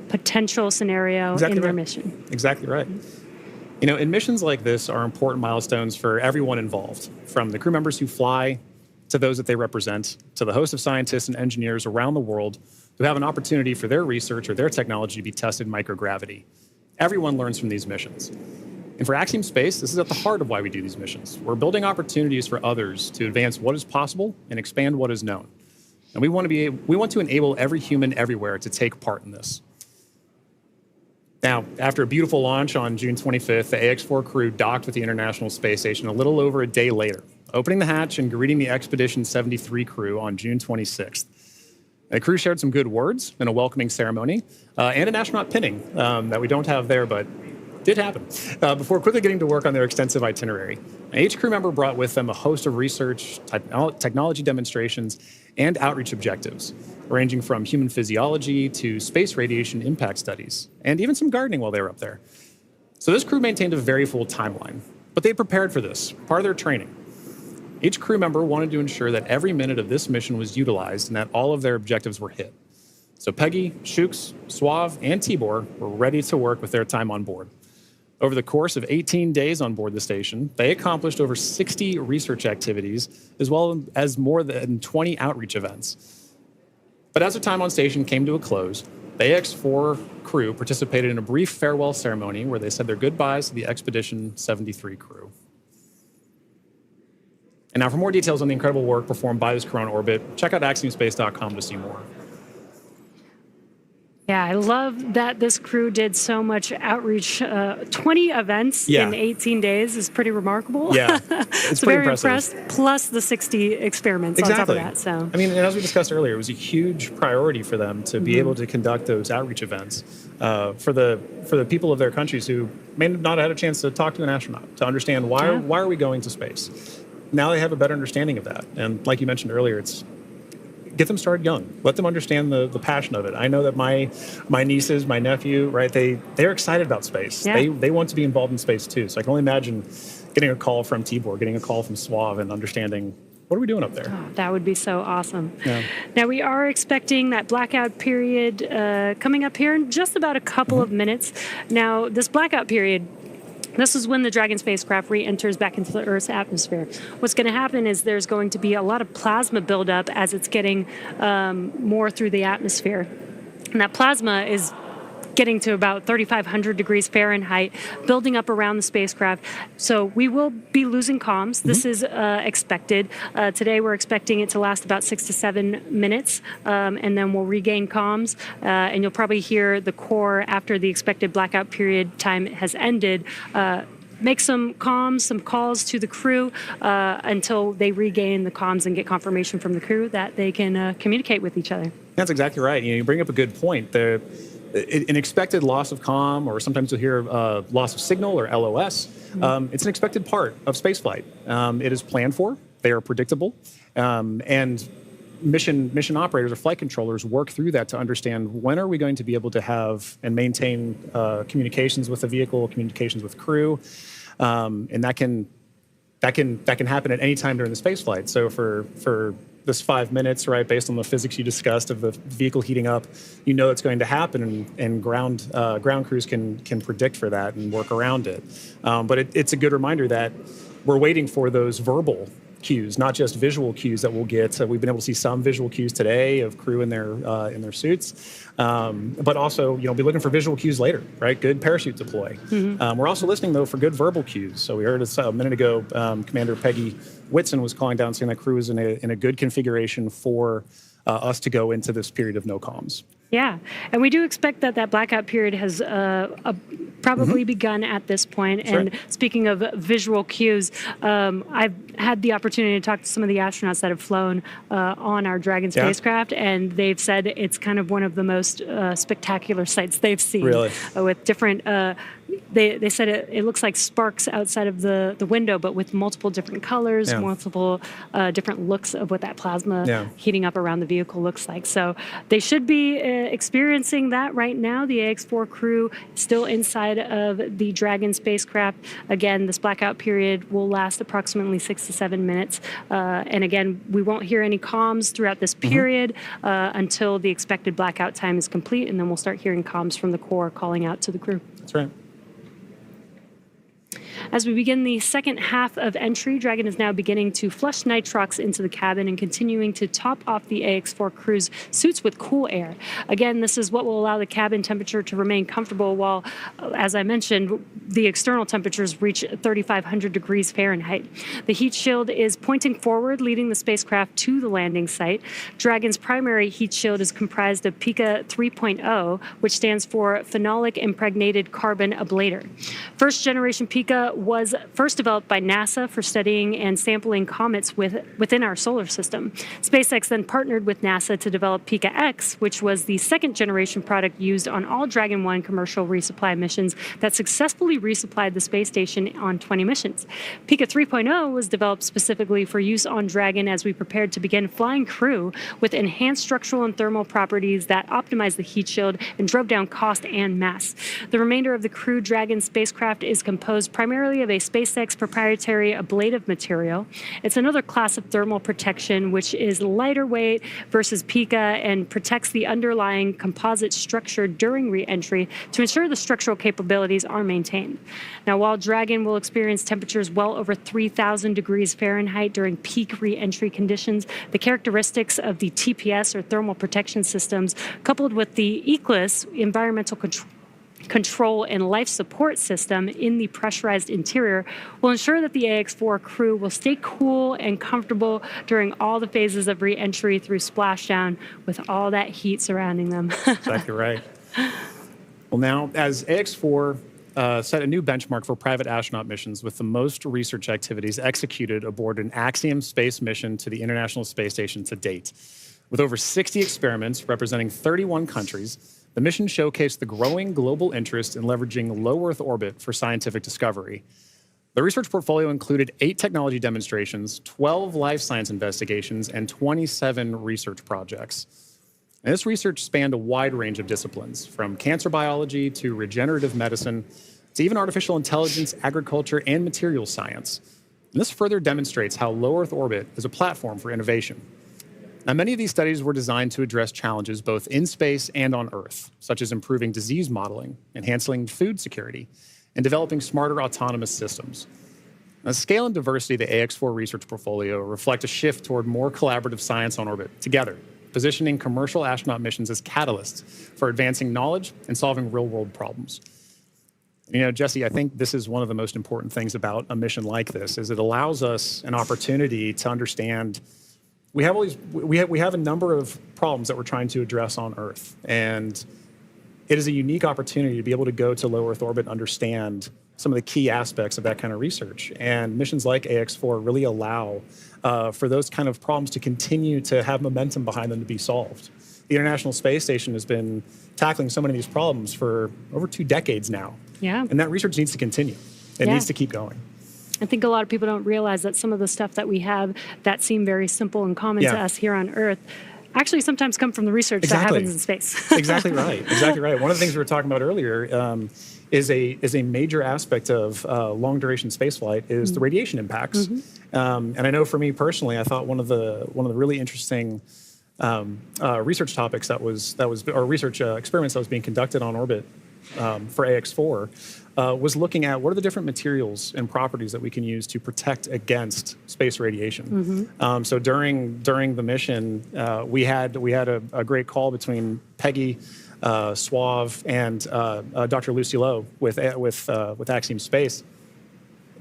[SPEAKER 1] potential scenario in their mission.
[SPEAKER 2] Exactly right. You know, and missions like this are important milestones for everyone involved, from the crew members who fly to those that they represent, to the host of scientists and engineers around the world who have an opportunity for their research or their technology to be tested in microgravity. Everyone learns from these missions. And for Axiom Space, this is at the heart of why we do these missions. We're building opportunities for others to advance what is possible and expand what is known. And we want to enable every human everywhere to take part in this. Now, after a beautiful launch on June 25th, the Ax-4 crew docked with the International Space Station a little over a day later, opening the hatch and greeting the Expedition 73 crew on June 26th. The crew shared some good words in a welcoming ceremony and an astronaut pinning that we don't have there, but did happen, before quickly getting to work on their extensive itinerary. Each crew member brought with them a host of research, technology demonstrations, and outreach objectives, ranging from human physiology to space radiation impact studies, and even some gardening while they were up there. So this crew maintained a very full timeline, but they prepared for this, part of their training. Each crew member wanted to ensure that every minute of this mission was utilized and that all of their objectives were hit. So Peggy, Shooks, Suave, and Tibor were ready to work with their time on board. Over the course of 18 days on board the station, they accomplished over 60 research activities, as well as more than 20 outreach events. But as their time on station came to a close, the Ax-4 crew participated in a brief farewell ceremony where they said their goodbyes to the Expedition 73 crew. And now for more details on the incredible work performed by this crew on orbit, check out axiomspace.com to see more.
[SPEAKER 1] Yeah, I love that this crew did so much outreach. 20 events in 18 days is pretty remarkable.
[SPEAKER 2] Yeah, it's
[SPEAKER 1] so
[SPEAKER 2] pretty
[SPEAKER 1] very
[SPEAKER 2] impressive.
[SPEAKER 1] Impressed, plus the 60 experiments on top of that. So
[SPEAKER 2] I mean, and as we discussed earlier, it was a huge priority for them to be able to conduct those outreach events for the people of their countries who may not have had a chance to talk to an astronaut, to understand why are we going to space. Now they have a better understanding of that. And like you mentioned earlier, it's get them started young. Let them understand the passion of it. I know that my nieces, my nephew, right, they're excited about space.
[SPEAKER 1] Yeah.
[SPEAKER 2] They want to be involved in space too. So I can only imagine getting a call from Tibor, getting a call from Suave, and understanding, what are we doing up there?
[SPEAKER 1] Oh, that would be so awesome.
[SPEAKER 2] Yeah.
[SPEAKER 1] Now, we are expecting that blackout period coming up here in just about a couple of minutes. Now, this blackout period, this is when the Dragon spacecraft re-enters back into the Earth's atmosphere. What's going to happen is there's going to be a lot of plasma buildup as it's getting more through the atmosphere. And that plasma is getting to about 3,500 degrees Fahrenheit, building up around the spacecraft. So we will be losing comms. This is expected. Today we're expecting it to last about 6 to 7 minutes, and then we'll regain comms. And you'll probably hear the core after the expected blackout period time has ended. Make some comms, some calls to the crew until they regain the comms and get confirmation from the crew that they can communicate with each other.
[SPEAKER 2] That's exactly right. You bring up a good point. An expected loss of comm, or sometimes you'll hear loss of signal, or LOS. It's an expected part of spaceflight. It is planned for. They are predictable, and mission operators or flight controllers work through that to understand when are we going to be able to have and maintain communications with the vehicle, communications with crew, and that can happen at any time during the spaceflight. So for this 5 minutes, right, based on the physics you discussed of the vehicle heating up, it's going to happen, and ground crews can predict for that and work around it. But it's a good reminder that we're waiting for those verbal cues, not just visual cues that we'll get. So we've been able to see some visual cues today of crew in their suits, but also be looking for visual cues later, right? Good parachute deploy. We're also listening though for good verbal cues. So we heard a minute ago, Commander Peggy Whitson was calling down saying that crew is in a good configuration for us to go into this period of no comms.
[SPEAKER 1] Yeah, and we do expect that blackout period has probably begun at this point.
[SPEAKER 2] That's
[SPEAKER 1] and
[SPEAKER 2] right.
[SPEAKER 1] Speaking of visual cues, I've had the opportunity to talk to some of the astronauts that have flown on our Dragon spacecraft, and they've said it's kind of one of the most spectacular sights they've seen.
[SPEAKER 2] Really?
[SPEAKER 1] With different, they said it looks like sparks outside of the window, but with multiple different colors, multiple different looks of what that plasma heating up around the vehicle looks like. So they should be experiencing that right now. The Ax-4 crew still inside of the Dragon spacecraft. Again, this blackout period will last approximately 6 to 7 minutes. And again, we won't hear any comms throughout this period until the expected blackout time is complete, and then we'll start hearing comms from the core calling out to the crew.
[SPEAKER 2] That's right.
[SPEAKER 1] As we begin the second half of entry, Dragon is now beginning to flush nitrox into the cabin and continuing to top off the Ax-4 crew's suits with cool air. Again, this is what will allow the cabin temperature to remain comfortable while, as I mentioned, the external temperatures reach 3,500 degrees Fahrenheit. The heat shield is pointing forward, leading the spacecraft to the landing site. Dragon's primary heat shield is comprised of PICA 3.0, which stands for Phenolic Impregnated Carbon Ablator. First generation PICA Pika was first developed by NASA for studying and sampling comets within our solar system. SpaceX then partnered with NASA to develop Pika X, which was the second generation product used on all Dragon 1 commercial resupply missions that successfully resupplied the space station on 20 missions. Pika 3.0 was developed specifically for use on Dragon as we prepared to begin flying Crew with enhanced structural and thermal properties that optimized the heat shield and drove down cost and mass. The remainder of the Crew Dragon spacecraft is composed primarily of a SpaceX proprietary ablative material. It's another class of thermal protection, which is lighter weight versus Pika and protects the underlying composite structure during re-entry to ensure the structural capabilities are maintained. Now, while Dragon will experience temperatures well over 3,000 degrees Fahrenheit during peak re-entry conditions, the characteristics of the TPS, or thermal protection systems, coupled with the ECLIS, environmental control and life support system in the pressurized interior, will ensure that the Ax-4 crew will stay cool and comfortable during all the phases of re-entry through splashdown with all that heat surrounding them.
[SPEAKER 2] Exactly right. Well, now, as Ax-4 set a new benchmark for private astronaut missions with the most research activities executed aboard an Axiom space mission to the International Space Station to date. With over 60 experiments representing 31 countries, the mission showcased the growing global interest in leveraging low Earth orbit for scientific discovery. The research portfolio included 8 technology demonstrations, 12 life science investigations, and 27 research projects. And this research spanned a wide range of disciplines, from cancer biology to regenerative medicine to even artificial intelligence, agriculture, and materials science. And this further demonstrates how low Earth orbit is a platform for innovation. Now, many of these studies were designed to address challenges both in space and on Earth, such as improving disease modeling, enhancing food security, and developing smarter autonomous systems. Now, the scale and diversity of the Ax-4 research portfolio reflect a shift toward more collaborative science on orbit together, positioning commercial astronaut missions as catalysts for advancing knowledge and solving real-world problems. You know, Jesse, I think this is one of the most important things about a mission like this, is it allows us an opportunity to understand we have a number of problems that we're trying to address on Earth, and it is a unique opportunity to be able to go to low Earth orbit and understand some of the key aspects of that kind of research. And missions like Ax-4 really allow for those kind of problems to continue to have momentum behind them to be solved. The International Space Station has been tackling so many of these problems for over 2 decades now.
[SPEAKER 1] Yeah.
[SPEAKER 2] And that research needs to continue. It needs to keep going.
[SPEAKER 1] I think a lot of people don't realize that some of the stuff that we have that seem very simple and common to us here on Earth actually sometimes come from the research that happens in space. Exactly right.
[SPEAKER 2] Exactly right. One of the things we were talking about earlier is a major aspect of long duration spaceflight is the radiation impacts. And I know for me personally, I thought one of the really interesting research topics or research experiments that was being conducted on orbit for Ax-4 was looking at what are the different materials and properties that we can use to protect against space radiation. So during the mission, we had a great call between Peggy Suave and Dr. Lucy Lowe with Axiom Space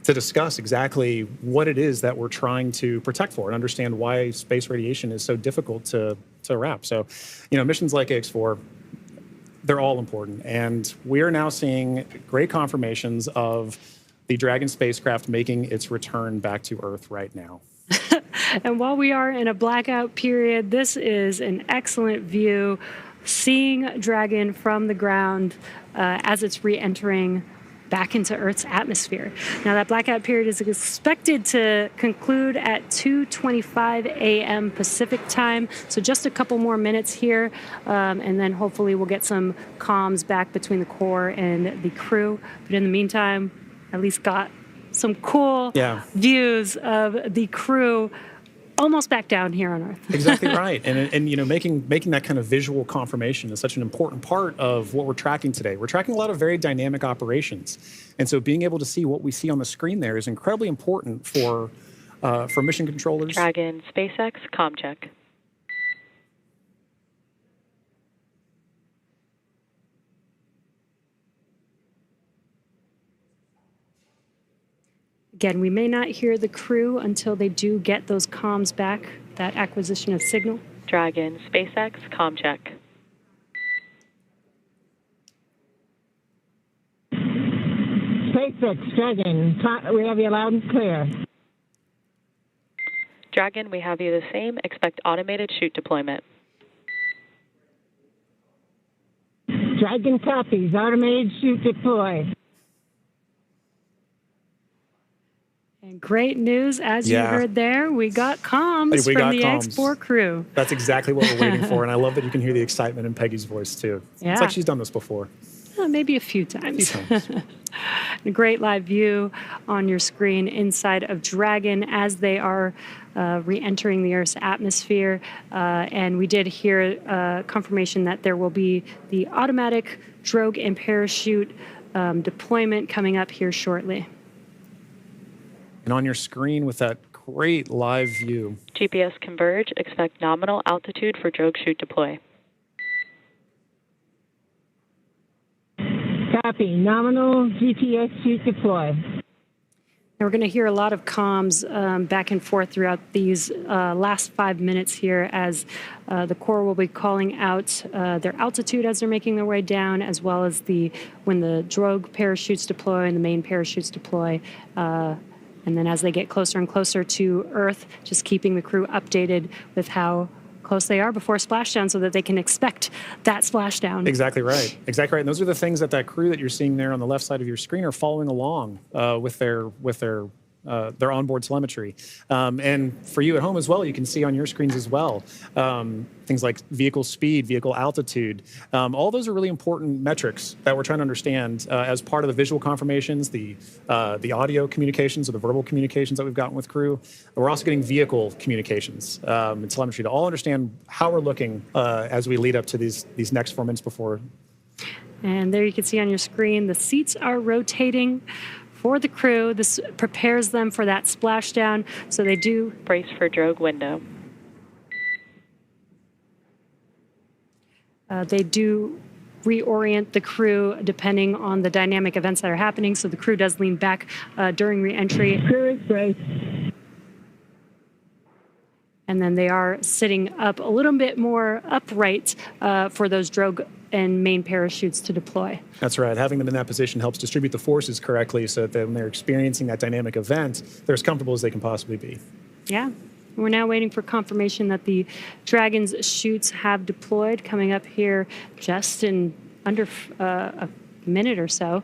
[SPEAKER 2] to discuss exactly what it is that we're trying to protect for and understand why space radiation is so difficult to wrap. So, you know, missions like Ax-4, they're all important. And we are now seeing great confirmations of the Dragon spacecraft making its return back to Earth right now.
[SPEAKER 1] And while we are in a blackout period, this is an excellent view, seeing Dragon from the ground as it's re-entering back into Earth's atmosphere. Now, that blackout period is expected to conclude at 2:25 a.m. Pacific time, so just a couple more minutes here, and then hopefully we'll get some comms back between the core and the crew. But in the meantime, at least got some cool views of the crew almost back down here on Earth.
[SPEAKER 2] Exactly right. And you know, making that kind of visual confirmation is such an important part of what we're tracking today. We're tracking a lot of very dynamic operations. And so being able to see what we see on the screen there is incredibly important for mission controllers.
[SPEAKER 3] Dragon, SpaceX, comm check.
[SPEAKER 1] Again, we may not hear the crew until they do get those comms back, that acquisition of signal.
[SPEAKER 3] Dragon, SpaceX, comm check.
[SPEAKER 4] Basics, Dragon. We have you loud and clear.
[SPEAKER 3] Dragon, we have you the same. Expect automated chute deployment.
[SPEAKER 4] Dragon copies. Automated chute deploy.
[SPEAKER 1] And great news, as you heard there, we got comms from the Ax-4 crew.
[SPEAKER 2] That's exactly what we're waiting for, and I love that you can hear the excitement in Peggy's voice, too.
[SPEAKER 1] Yeah.
[SPEAKER 2] It's like she's done this before.
[SPEAKER 1] Maybe a few times. A great live view on your screen inside of Dragon as they are re-entering the Earth's atmosphere. And we did hear confirmation that there will be the automatic drogue and parachute deployment coming up here shortly.
[SPEAKER 2] And on your screen with that great live view.
[SPEAKER 3] GPS converge. Expect nominal altitude for drogue chute deploy.
[SPEAKER 4] Copy. Nominal GPS chute deploy.
[SPEAKER 1] And we're going to hear a lot of comms back and forth throughout these last 5 minutes here as the Corps will be calling out their altitude as they're making their way down, as well as when the drogue parachutes deploy and the main parachutes deploy. And then as they get closer and closer to Earth, just keeping the crew updated with how close they are before splashdown so that they can expect that splashdown.
[SPEAKER 2] Exactly right. Exactly right. And those are the things that crew that you're seeing there on the left side of your screen are following along with their onboard telemetry. And for you at home as well, you can see on your screens as well things like vehicle speed, vehicle altitude. All those are really important metrics that we're trying to understand as part of the visual confirmations, the audio communications or the verbal communications that we've gotten with crew. We're also getting vehicle communications and telemetry to all understand how we're looking as we lead up to these next 4 minutes before.
[SPEAKER 1] And there you can see on your screen, the seats are rotating for the crew. This prepares them for that splashdown, so they do
[SPEAKER 3] brace for drogue window.
[SPEAKER 1] They do reorient the crew depending on the dynamic events that are happening, so the crew does lean back during re-entry.
[SPEAKER 4] Crew is braced.
[SPEAKER 1] And then they are sitting up a little bit more upright for those drogue and main parachutes to deploy.
[SPEAKER 2] That's right. Having them in that position helps distribute the forces correctly so that when they're experiencing that dynamic event, they're as comfortable as they can possibly be.
[SPEAKER 1] Yeah. We're now waiting for confirmation that the Dragon's chutes have deployed, coming up here just in under a minute or so.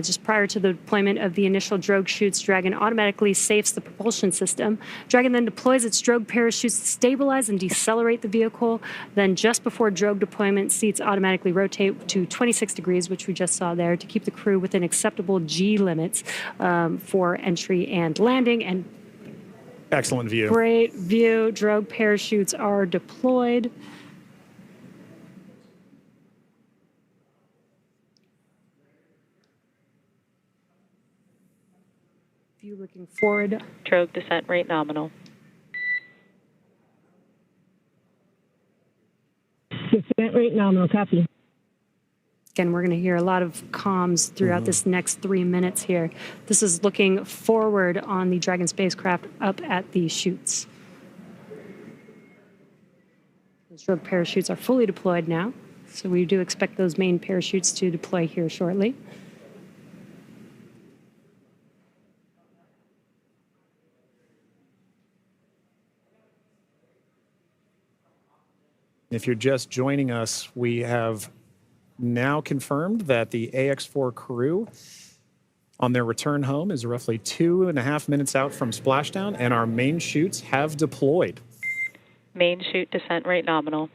[SPEAKER 1] Just prior to the deployment of the initial drogue chutes, Dragon automatically safes the propulsion system. Dragon then deploys its drogue parachutes to stabilize and decelerate the vehicle. Then just before drogue deployment, seats automatically rotate to 26 degrees, which we just saw there, to keep the crew within acceptable G limits for entry and landing. And
[SPEAKER 2] excellent view.
[SPEAKER 1] Great view. Drogue parachutes are deployed. View looking forward.
[SPEAKER 3] Drogue descent rate nominal.
[SPEAKER 4] Descent rate nominal. Copy.
[SPEAKER 1] Again, we're going to hear a lot of comms throughout this next 3 minutes here. This is looking forward on the Dragon spacecraft up at the chutes. Those drogue parachutes are fully deployed now, so we do expect those main parachutes to deploy here shortly.
[SPEAKER 2] If you're just joining us, we have now confirmed that the Ax-4 crew on their return home is roughly 2.5 minutes out from splashdown, and our main chutes have deployed.
[SPEAKER 3] Main chute descent rate nominal.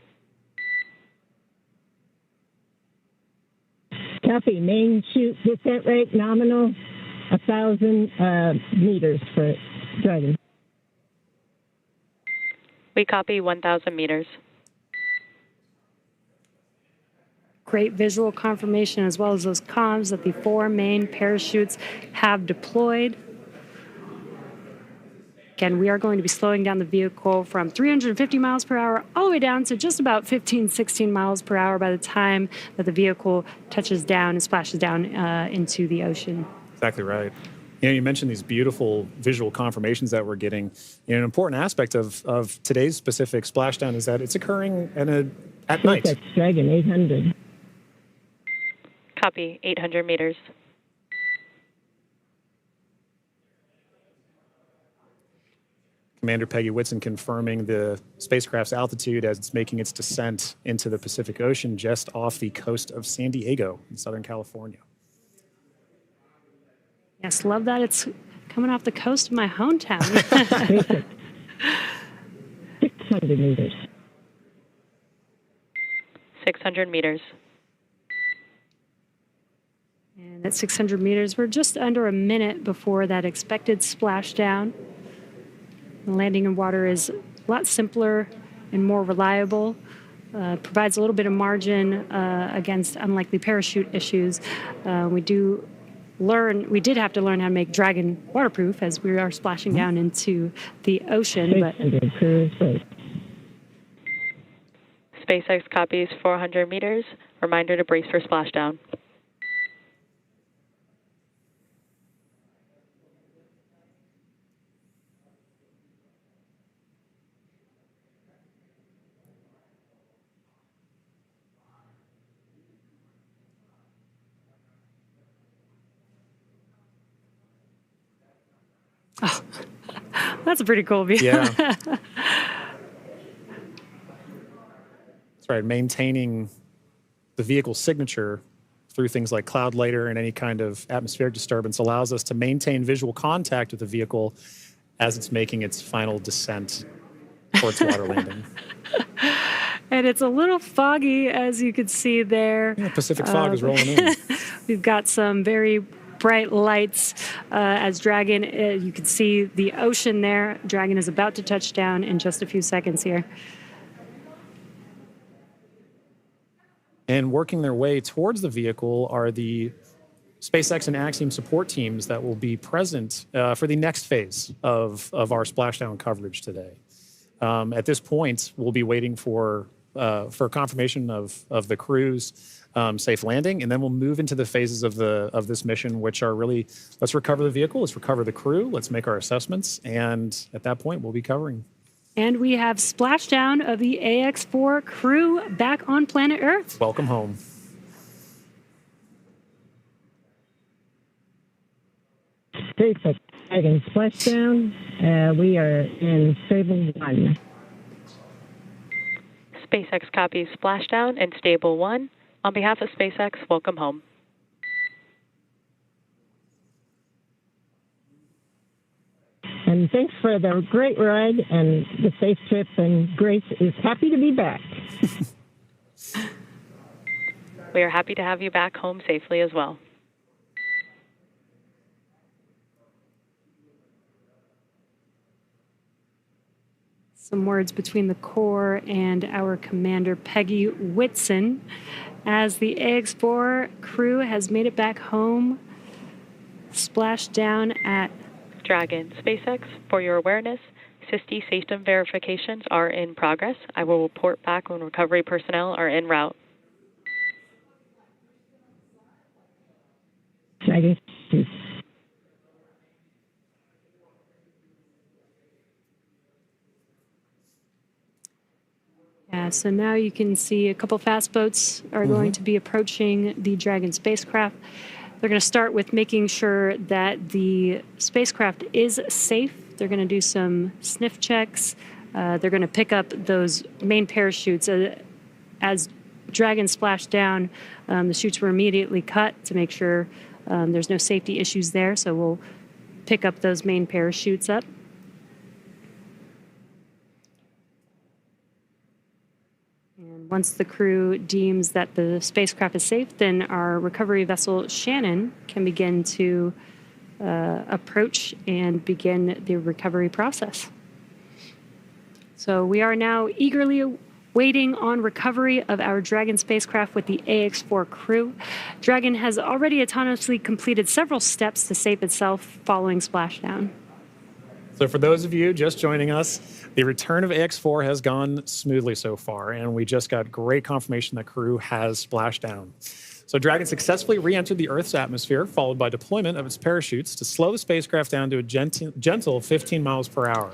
[SPEAKER 4] Copy. Main chute descent rate nominal, 1,000 meters for Dragon.
[SPEAKER 3] We copy 1,000 meters.
[SPEAKER 1] Great visual confirmation as well as those comms that the 4 main parachutes have deployed. Again, we are going to be slowing down the vehicle from 350 miles per hour all the way down to just about 15, 16 miles per hour by the time that the vehicle touches down and splashes down into the ocean.
[SPEAKER 2] Exactly right. You know, you mentioned these beautiful visual confirmations that we're getting. You know, an important aspect of today's specific splashdown is that it's occurring at night.
[SPEAKER 4] That's Dragon 800.
[SPEAKER 3] Copy 800 meters.
[SPEAKER 2] Commander Peggy Whitson confirming the spacecraft's altitude as it's making its descent into the Pacific Ocean just off the coast of San Diego in Southern California.
[SPEAKER 1] Yes, love that it's coming off the coast of my hometown.
[SPEAKER 4] 600 meters.
[SPEAKER 3] 600 meters.
[SPEAKER 1] And at 600 meters, we're just under a minute before that expected splashdown. The landing in water is a lot simpler and more reliable. Provides a little bit of margin against unlikely parachute issues. We did have to learn how to make Dragon waterproof as we are splashing down into the ocean. But
[SPEAKER 3] SpaceX copies 400 meters. Reminder to brace for splashdown.
[SPEAKER 1] Oh, that's a pretty cool view.
[SPEAKER 2] Yeah. That's right. Maintaining the vehicle's signature through things like cloud layer and any kind of atmospheric disturbance allows us to maintain visual contact with the vehicle as it's making its final descent towards water landing.
[SPEAKER 1] And it's a little foggy, as you can see there.
[SPEAKER 2] Yeah, Pacific fog is rolling in.
[SPEAKER 1] We've got some very bright lights as Dragon, you can see the ocean there. Dragon is about to touch down in just a few seconds here.
[SPEAKER 2] And working their way towards the vehicle are the SpaceX and Axiom support teams that will be present for the next phase of our splashdown coverage today. At this point, we'll be waiting for confirmation of the crew's safe landing, and then we'll move into the phases of this mission, which are really, let's recover the vehicle, let's recover the crew, let's make our assessments, and at that point, we'll be covering.
[SPEAKER 1] And we have splashdown of the Ax-4 crew back on planet Earth.
[SPEAKER 2] Welcome home.
[SPEAKER 4] SpaceX Dragon splashdown. We are in Stable 1.
[SPEAKER 3] SpaceX copies splashdown in Stable 1. On behalf of SpaceX, welcome home.
[SPEAKER 4] And thanks for the great ride and the safe trip, and Grace is happy to be back.
[SPEAKER 3] We are happy to have you back home safely as well.
[SPEAKER 1] Some words between the core and our commander, Peggy Whitson, as the Ax-4 crew has made it back home, splashed down at
[SPEAKER 3] Dragon. SpaceX, for your awareness, SISTI system verifications are in progress. I will report back when recovery personnel are en route.
[SPEAKER 4] Dragon.
[SPEAKER 1] Yeah, so now you can see a couple fast boats are going to be approaching the Dragon spacecraft. They're going to start with making sure that the spacecraft is safe. They're going to do some sniff checks. They're going to pick up those main parachutes. As Dragon splashed down, the chutes were immediately cut to make sure there's no safety issues there. So we'll pick up those main parachutes up. And once the crew deems that the spacecraft is safe, then our recovery vessel Shannon can begin to approach and begin the recovery process. So we are now eagerly waiting on recovery of our Dragon spacecraft with the Ax-4 crew. Dragon has already autonomously completed several steps to save itself following splashdown.
[SPEAKER 2] So for those of you just joining us, the return of Ax-4 has gone smoothly so far, and we just got great confirmation that crew has splashed down. So Dragon successfully re-entered the Earth's atmosphere, followed by deployment of its parachutes to slow the spacecraft down to a gentle 15 miles per hour.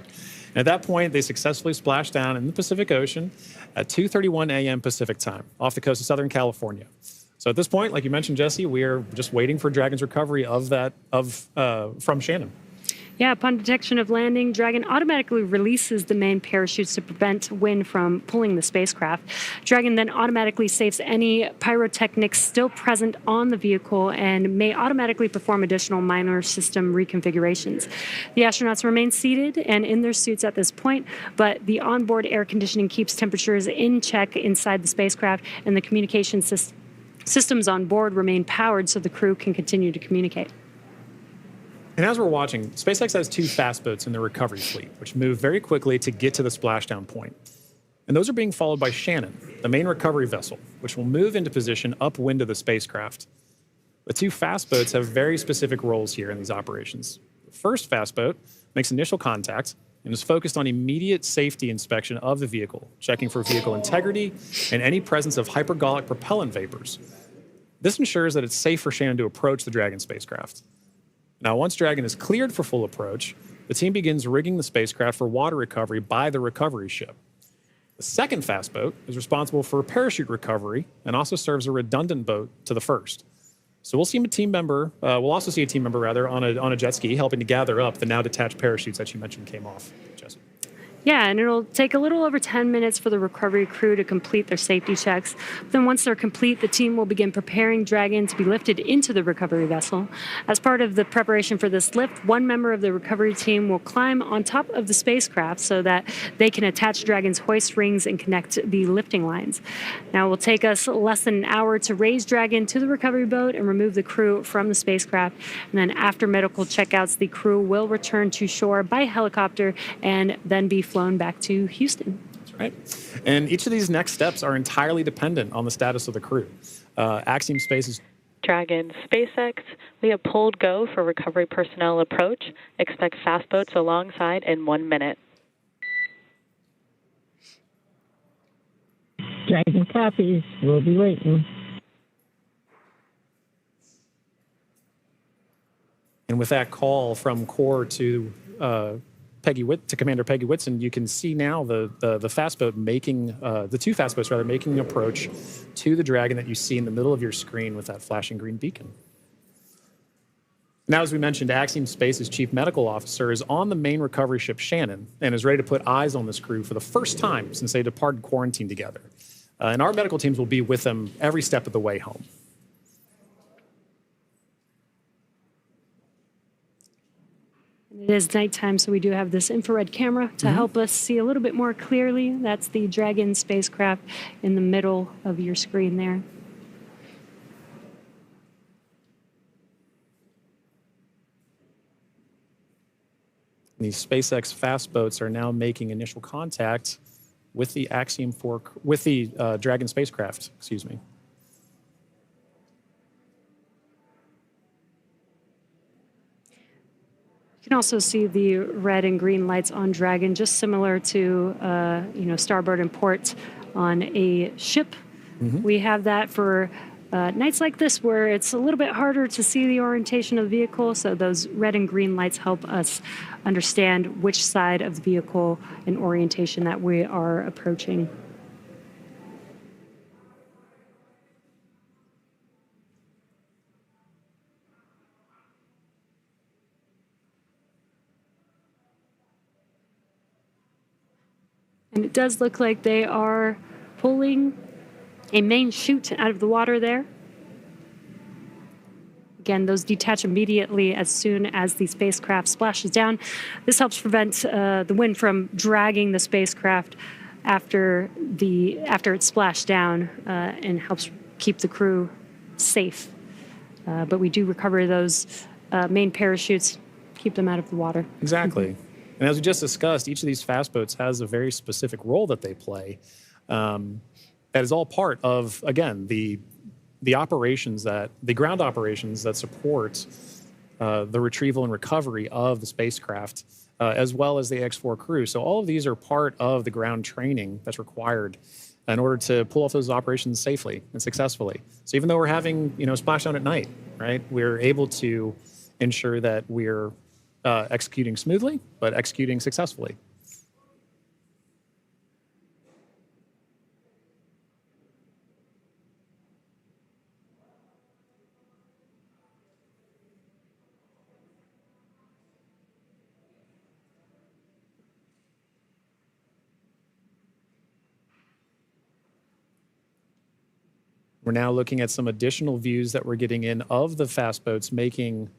[SPEAKER 2] And at that point, they successfully splashed down in the Pacific Ocean at 2:31 a.m. Pacific time, off the coast of Southern California. So at this point, like you mentioned, Jesse, we are just waiting for Dragon's recovery of that from Shannon.
[SPEAKER 1] Yeah, upon detection of landing, Dragon automatically releases the main parachutes to prevent wind from pulling the spacecraft. Dragon then automatically saves any pyrotechnics still present on the vehicle and may automatically perform additional minor system reconfigurations. The astronauts remain seated and in their suits at this point, but the onboard air conditioning keeps temperatures in check inside the spacecraft, and the communication systems on board remain powered so the crew can continue to communicate.
[SPEAKER 2] And as we're watching, SpaceX has 2 fast boats in their recovery fleet, which move very quickly to get to the splashdown point. And those are being followed by Shannon, the main recovery vessel, which will move into position upwind of the spacecraft. The 2 fast boats have very specific roles here in these operations. The first fast boat makes initial contact and is focused on immediate safety inspection of the vehicle, checking for vehicle integrity and any presence of hypergolic propellant vapors. This ensures that it's safe for Shannon to approach the Dragon spacecraft. Now, once Dragon is cleared for full approach, the team begins rigging the spacecraft for water recovery by the recovery ship. The second fast boat is responsible for parachute recovery and also serves a redundant boat to the first. So we'll also see a team member on a jet ski helping to gather up the now detached parachutes that you mentioned came off, Jesse.
[SPEAKER 1] Yeah, and it'll take a little over 10 minutes for the recovery crew to complete their safety checks. Then once they're complete, the team will begin preparing Dragon to be lifted into the recovery vessel. As part of the preparation for this lift, one member of the recovery team will climb on top of the spacecraft so that they can attach Dragon's hoist rings and connect the lifting lines. Now, it will take us less than an hour to raise Dragon to the recovery boat and remove the crew from the spacecraft. And then after medical checkouts, the crew will return to shore by helicopter and then be flown back to Houston.
[SPEAKER 2] That's right. And each of these next steps are entirely dependent on the status of the crew. Axiom Space's
[SPEAKER 3] Dragon, SpaceX, we have pulled go for recovery personnel approach. Expect fast boats alongside in 1 minute.
[SPEAKER 4] Dragon copies. We'll be waiting.
[SPEAKER 2] And with that call from Core to Commander Peggy Whitson, you can see now the fast boat making the 2 fast boats making an approach to the Dragon that you see in the middle of your screen with that flashing green beacon. Now, as we mentioned, Axiom Space's chief medical officer is on the main recovery ship Shannon and is ready to put eyes on this crew for the first time since they departed quarantine together. And our medical teams will be with them every step of the way home.
[SPEAKER 1] It is nighttime, so we do have this infrared camera to help us see a little bit more clearly. That's the Dragon spacecraft in the middle of your screen there.
[SPEAKER 2] These SpaceX fast boats are now making initial contact with the Axiom-4, with the Dragon spacecraft, excuse me.
[SPEAKER 1] You can also see the red and green lights on Dragon, just similar to starboard and port on a ship. We have that for nights like this where it's a little bit harder to see the orientation of the vehicle, so those red and green lights help us understand which side of the vehicle and orientation that we are approaching. And it does look like they are pulling a main chute out of the water there. Again, those detach immediately as soon as the spacecraft splashes down. This helps prevent the wind from dragging the spacecraft after it's splashed down and helps keep the crew safe. But we do recover those main parachutes, keep them out of the water.
[SPEAKER 2] Exactly. And as we just discussed, each of these fast boats has a very specific role that they play. That is all part of, again, the ground operations that support the retrieval and recovery of the spacecraft, as well as the Ax-4 crew. So all of these are part of the ground training that's required in order to pull off those operations safely and successfully. So even though we're having, splashdown at night, right, we're able to ensure that we're executing smoothly, but executing successfully. We're now looking at some additional views that we're getting in of the fast boats making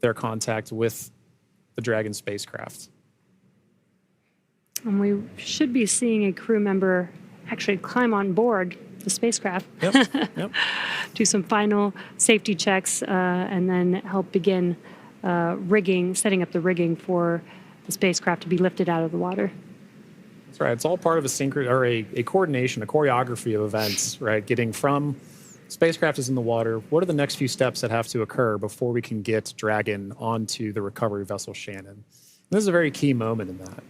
[SPEAKER 2] their contact with the Dragon spacecraft.
[SPEAKER 1] And we should be seeing a crew member actually climb on board the spacecraft,
[SPEAKER 2] Yep.
[SPEAKER 1] do some final safety checks, and then help begin setting up the rigging for the spacecraft to be lifted out of the water.
[SPEAKER 2] That's right. It's all part of a coordination, a choreography of events, right? Getting from spacecraft is in the water. What are the next few steps that have to occur before we can get Dragon onto the recovery vessel Shannon? And this is a very key moment in that.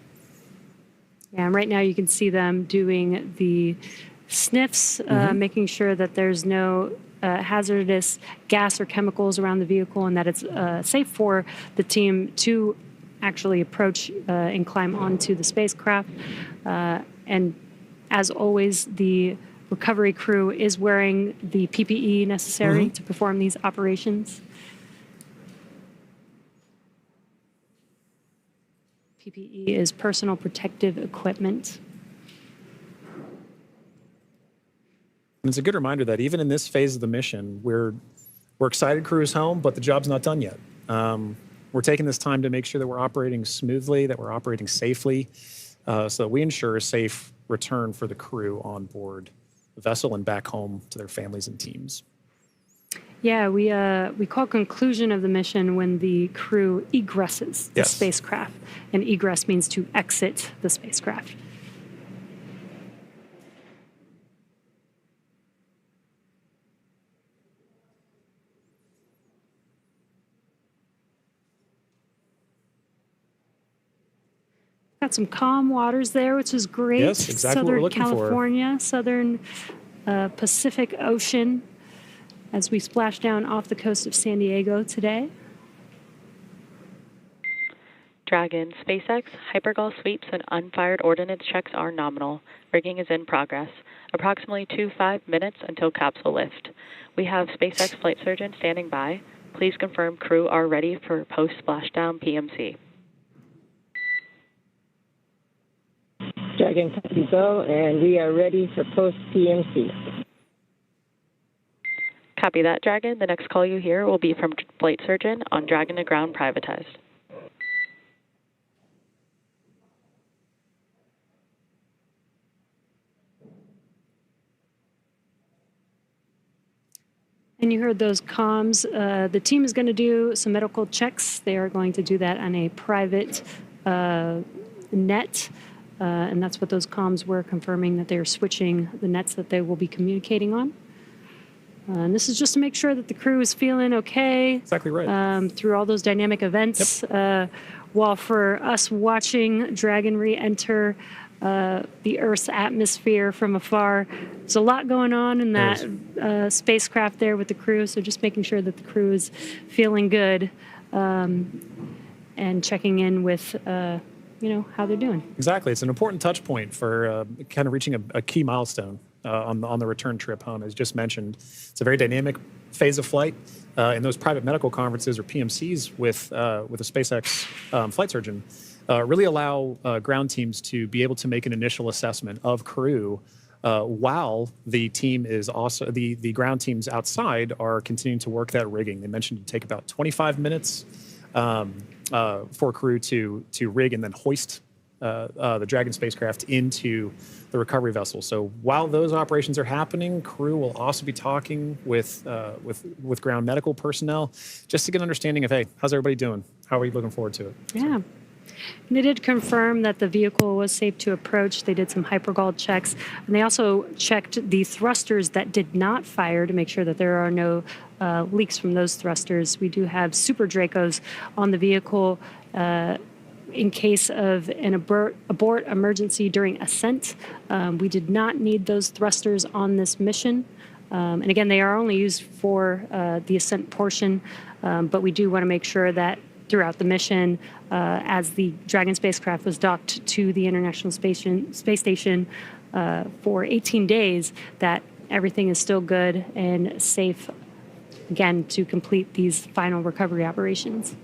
[SPEAKER 1] Yeah, and right now you can see them doing the sniffs, making sure that there's no hazardous gas or chemicals around the vehicle and that it's safe for the team to actually approach and climb onto the spacecraft. And as always, the recovery crew is wearing the PPE necessary to perform these operations. PPE is personal protective equipment.
[SPEAKER 2] And it's a good reminder that even in this phase of the mission, we're excited crew is home, but the job's not done yet. We're taking this time to make sure that we're operating smoothly, that we're operating safely, so that we ensure a safe return for the crew on board the vessel and back home to their families and teams.
[SPEAKER 1] Yeah, we call conclusion of the mission when the crew egresses the spacecraft, and egress means to exit the spacecraft. Got some calm waters there, which is great.
[SPEAKER 2] Yes, exactly what we're looking for.
[SPEAKER 1] Southern California, southern Pacific Ocean, as we splash down off the coast of San Diego today.
[SPEAKER 3] Dragon, SpaceX, hypergol sweeps, and unfired ordnance checks are nominal. Rigging is in progress. Approximately 5 minutes until capsule lift. We have SpaceX flight surgeon standing by. Please confirm crew are ready for post-splashdown PMC.
[SPEAKER 4] Dragon, copy go, and we are ready for post-PMC.
[SPEAKER 3] Copy that, Dragon. The next call you hear will be from flight surgeon on Dragon to ground privatized.
[SPEAKER 1] And you heard those comms. The team is going to do some medical checks. They are going to do that on a private net. And that's what those comms were, confirming that they are switching the nets that they will be communicating on. And this is just to make sure that the crew is feeling okay.
[SPEAKER 2] Exactly right.
[SPEAKER 1] Through all those dynamic events.
[SPEAKER 2] Yep.
[SPEAKER 1] While for us watching Dragon re-enter the Earth's atmosphere from afar, there's a lot going on in that spacecraft there with the crew. So just making sure that the crew is feeling good and checking in with how they're doing.
[SPEAKER 2] Exactly. It's an important touch point for kind of reaching a key milestone on the return trip home. As just mentioned, it's a very dynamic phase of flight. And those private medical conferences or PMCs with a SpaceX flight surgeon really allow ground teams to be able to make an initial assessment of crew while the team is also, the ground teams outside are continuing to work that rigging. They mentioned it would take about 25 minutes for crew to rig and then hoist the Dragon spacecraft into the recovery vessel. So while those operations are happening, crew will also be talking with ground medical personnel just to get an understanding of, hey, how's everybody doing? How are you looking forward to it?
[SPEAKER 1] Yeah. And they did confirm that the vehicle was safe to approach. They did some hypergol checks, and they also checked the thrusters that did not fire to make sure that there are no leaks from those thrusters. We do have Super Dracos on the vehicle in case of an abort emergency during ascent. We did not need those thrusters on this mission. And again, they are only used for the ascent portion, but we do want to make sure that throughout the mission, as the Dragon spacecraft was docked to the International Space Station for 18 days, that everything is still good and safe, again, to complete these final recovery operations.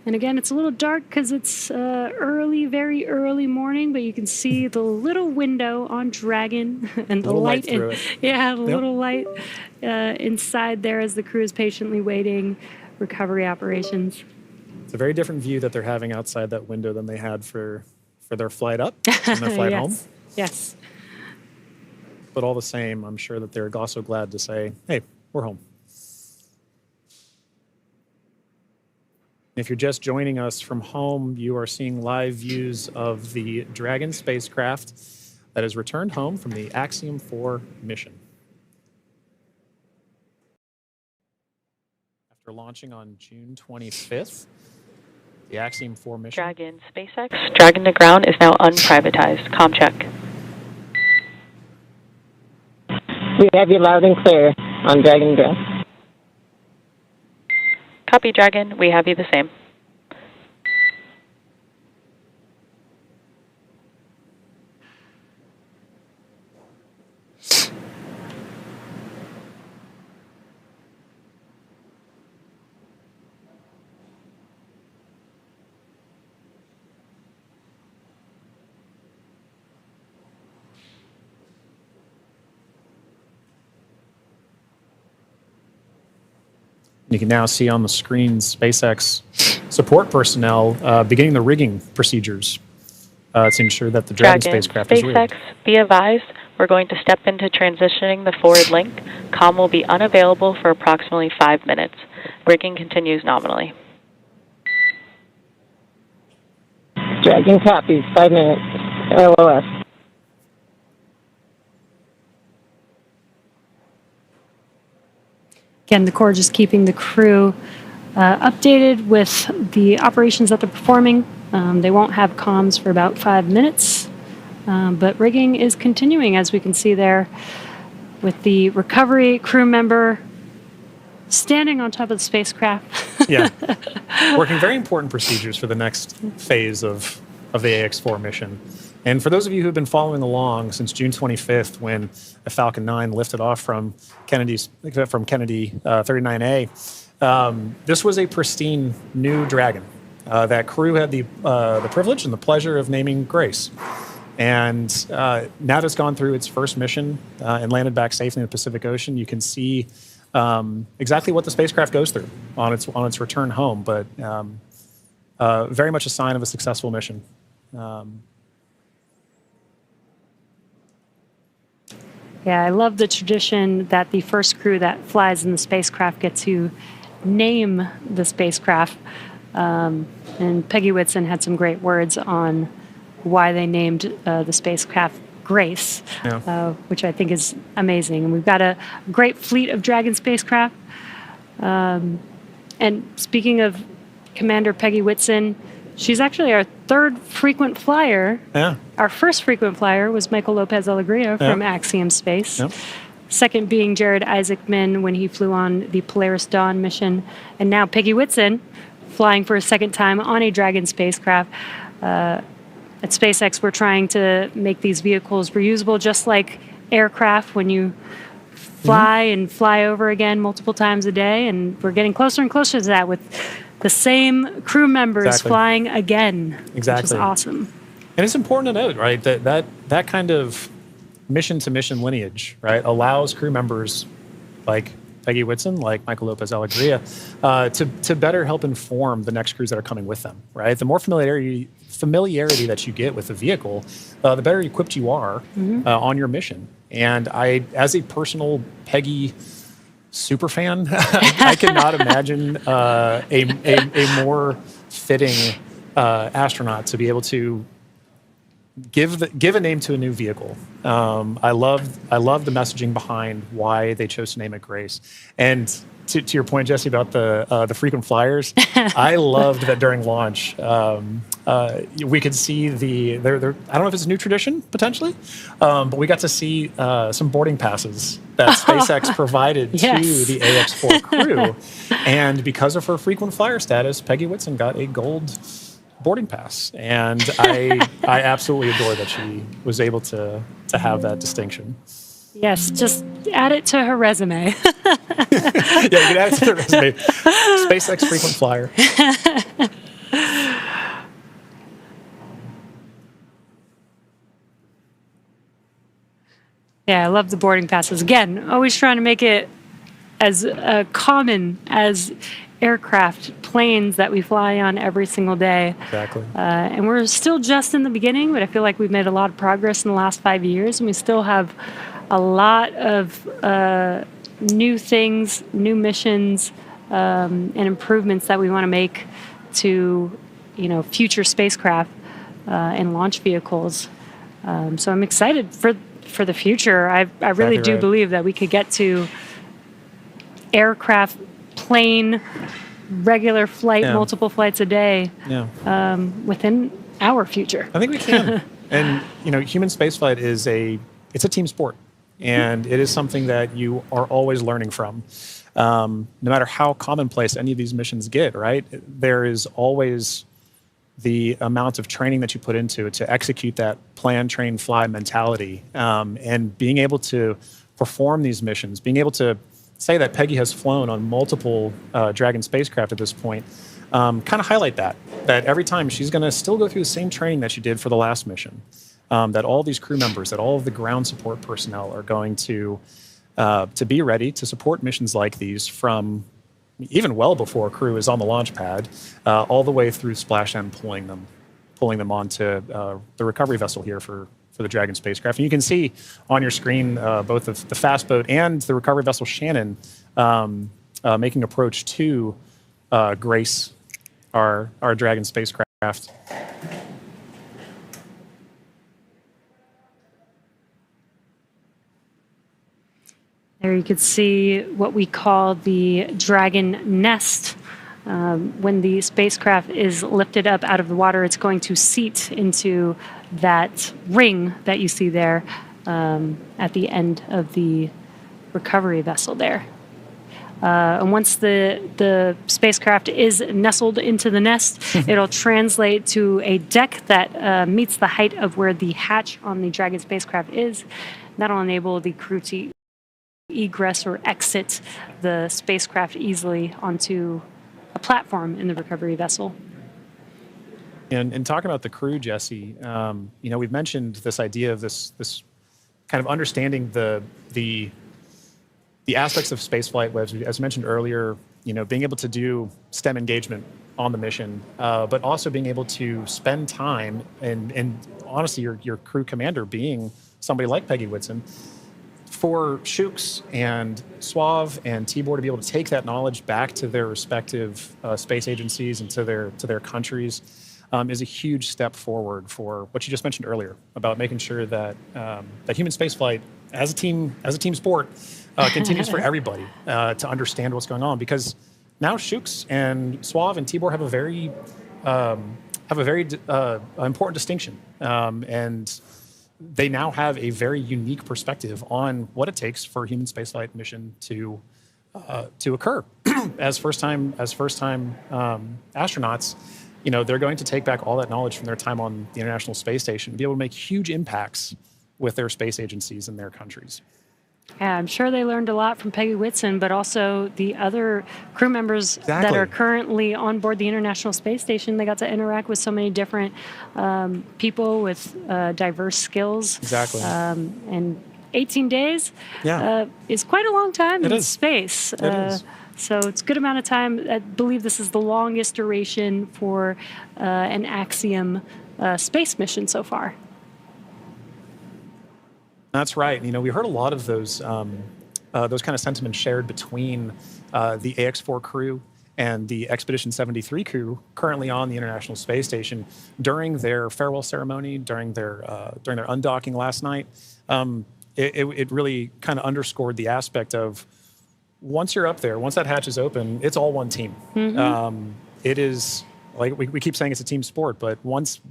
[SPEAKER 1] And again, it's a little dark because it's very early morning, but you can see the little window on Dragon and the light
[SPEAKER 2] through it.
[SPEAKER 1] Yeah, the
[SPEAKER 2] Yep.
[SPEAKER 1] little light inside there as the crew is patiently waiting recovery operations.
[SPEAKER 2] It's a very different view that they're having outside that window than they had for their flight up and their flight home.
[SPEAKER 1] Yes.
[SPEAKER 2] But all the same, I'm sure that they're also glad to say, hey, we're home. If you're just joining us from home, you are seeing live views of the Dragon spacecraft that has returned home from the Axiom-4 mission. After launching on June 25th, the Axiom-4 mission...
[SPEAKER 3] Dragon, SpaceX, Dragon to ground is now unprivatized. Com check.
[SPEAKER 4] We have you loud and clear on Dragon Ground.
[SPEAKER 3] Copy, Dragon. We have you the same.
[SPEAKER 2] You can now see on the screen SpaceX support personnel beginning the rigging procedures to ensure that the Dragon spacecraft is rigged.
[SPEAKER 3] SpaceX, be advised, we're going to step into transitioning the forward link. COM will be unavailable for approximately 5 minutes. Rigging continues nominally.
[SPEAKER 4] Dragon copies, 5 minutes. LOS.
[SPEAKER 1] Again, the Corps just keeping the crew updated with the operations that they're performing. They won't have comms for about 5 minutes, but rigging is continuing, as we can see there, with the recovery crew member standing on top of the spacecraft.
[SPEAKER 2] Yeah, working very important procedures for the next phase of the Ax-4 mission. And for those of you who have been following along since June 25th, when a Falcon 9 lifted off from Kennedy 39A, this was a pristine new Dragon. That crew had the privilege and the pleasure of naming Grace. And now that it's gone through its first mission and landed back safely in the Pacific Ocean, you can see exactly what the spacecraft goes through on its return home. But very much a sign of a successful mission.
[SPEAKER 1] Yeah, I love the tradition that the first crew that flies in the spacecraft get to name the spacecraft. And Peggy Whitson had some great words on why they named the spacecraft Grace, which I think is amazing. And we've got a great fleet of Dragon spacecraft. And speaking of Commander Peggy Whitson, she's actually our third frequent flyer.
[SPEAKER 2] Yeah.
[SPEAKER 1] Our first frequent flyer was Michael Lopez Alegria from Axiom Space.
[SPEAKER 2] Yep.
[SPEAKER 1] Second being Jared Isaacman when he flew on the Polaris Dawn mission. And now Peggy Whitson flying for a second time on a Dragon spacecraft. At SpaceX, we're trying to make these vehicles reusable, just like aircraft when you fly and fly over again multiple times a day. And we're getting closer and closer to that with the same crew members flying again, which is awesome.
[SPEAKER 2] And it's important to note, right, that kind of mission-to-mission lineage, right, allows crew members like Peggy Whitson, like Michael Lopez Alegria, to better help inform the next crews that are coming with them, right? The more familiarity that you get with the vehicle, the better equipped you are on your mission. And I, as a personal Peggy super fan, I cannot imagine a more fitting astronaut to be able to give a name to a new vehicle. I love the messaging behind why they chose to name it Grace. And to your point, Jesse, about the frequent flyers, I loved that during launch we could see I don't know if it's a new tradition potentially, but we got to see some boarding passes that SpaceX provided to the Ax-4 crew, and because of her frequent flyer status, Peggy Whitson got a gold boarding pass, and I absolutely adore that she was able to have that distinction.
[SPEAKER 1] Yes, just add it to her resume.
[SPEAKER 2] Yeah, you can add it to the resume. SpaceX frequent flyer.
[SPEAKER 1] Yeah, I love the boarding passes. Again, always trying to make it as common as aircraft, planes that we fly on every single day.
[SPEAKER 2] Exactly.
[SPEAKER 1] And we're still just in the beginning, but I feel like we've made a lot of progress in the last 5 years, and we still have a lot of new things, new missions, and improvements that we want to make to, future spacecraft and launch vehicles. So I'm excited for the future. I really do believe that we could get to aircraft, plane, regular flight, multiple flights a day within our future.
[SPEAKER 2] I think we can. And, human spaceflight it's a team sport. And it is something that you are always learning from. No matter how commonplace any of these missions get, right? There is always the amount of training that you put into it to execute that plan, train, fly mentality. And being able to perform these missions, being able to say that Peggy has flown on multiple Dragon spacecraft at this point, kind of highlight that every time she's going to still go through the same training that she did for the last mission. That all these crew members, that all of the ground support personnel are going to be ready to support missions like these from even well before crew is on the launch pad, all the way through Splashdown, pulling them onto the recovery vessel here for the Dragon spacecraft. And you can see on your screen both the fast boat and the recovery vessel Shannon making approach to grace our Dragon spacecraft.
[SPEAKER 1] There you could see what we call the Dragon nest. When the spacecraft is lifted up out of the water, it's going to seat into that ring that you see there at the end of the recovery vessel there. And once the spacecraft is nestled into the nest, it'll translate to a deck that meets the height of where the hatch on the Dragon spacecraft is. That'll enable the crew to egress or exit the spacecraft easily onto a platform in the recovery vessel.
[SPEAKER 2] And talking about the crew, Jesse, we've mentioned this idea of this kind of understanding the aspects of spaceflight, as mentioned earlier, being able to do STEM engagement on the mission, but also being able to spend time and honestly, your crew commander being somebody like Peggy Whitson. For Shooks and Suave and Tibor to be able to take that knowledge back to their respective space agencies and to their countries is a huge step forward for what you just mentioned earlier about making sure that that human spaceflight as a team sport continues for everybody to understand what's going on, because now Shooks and Suave and Tibor have a very important distinction, and they now have a very unique perspective on what it takes for a human spaceflight mission to occur. as first time astronauts, they're going to take back all that knowledge from their time on the International Space Station and be able to make huge impacts with their space agencies in their countries.
[SPEAKER 1] Yeah, I'm sure they learned a lot from Peggy Whitson, but also the other crew members that are currently on board the International Space Station. They got to interact with so many different people with diverse skills.
[SPEAKER 2] Exactly.
[SPEAKER 1] And 18 days is quite a long time in space.
[SPEAKER 2] It is.
[SPEAKER 1] So it's a good amount of time. I believe this is the longest duration for an Axiom space mission so far.
[SPEAKER 2] That's right. We heard a lot of those kind of sentiments shared between the Ax-4 crew and the Expedition 73 crew currently on the International Space Station during their farewell ceremony, during their undocking last night. It really kind of underscored the aspect of once you're up there, once that hatch is open, it's all one team. Mm-hmm. It is. Like we keep saying, it's a team sport, but once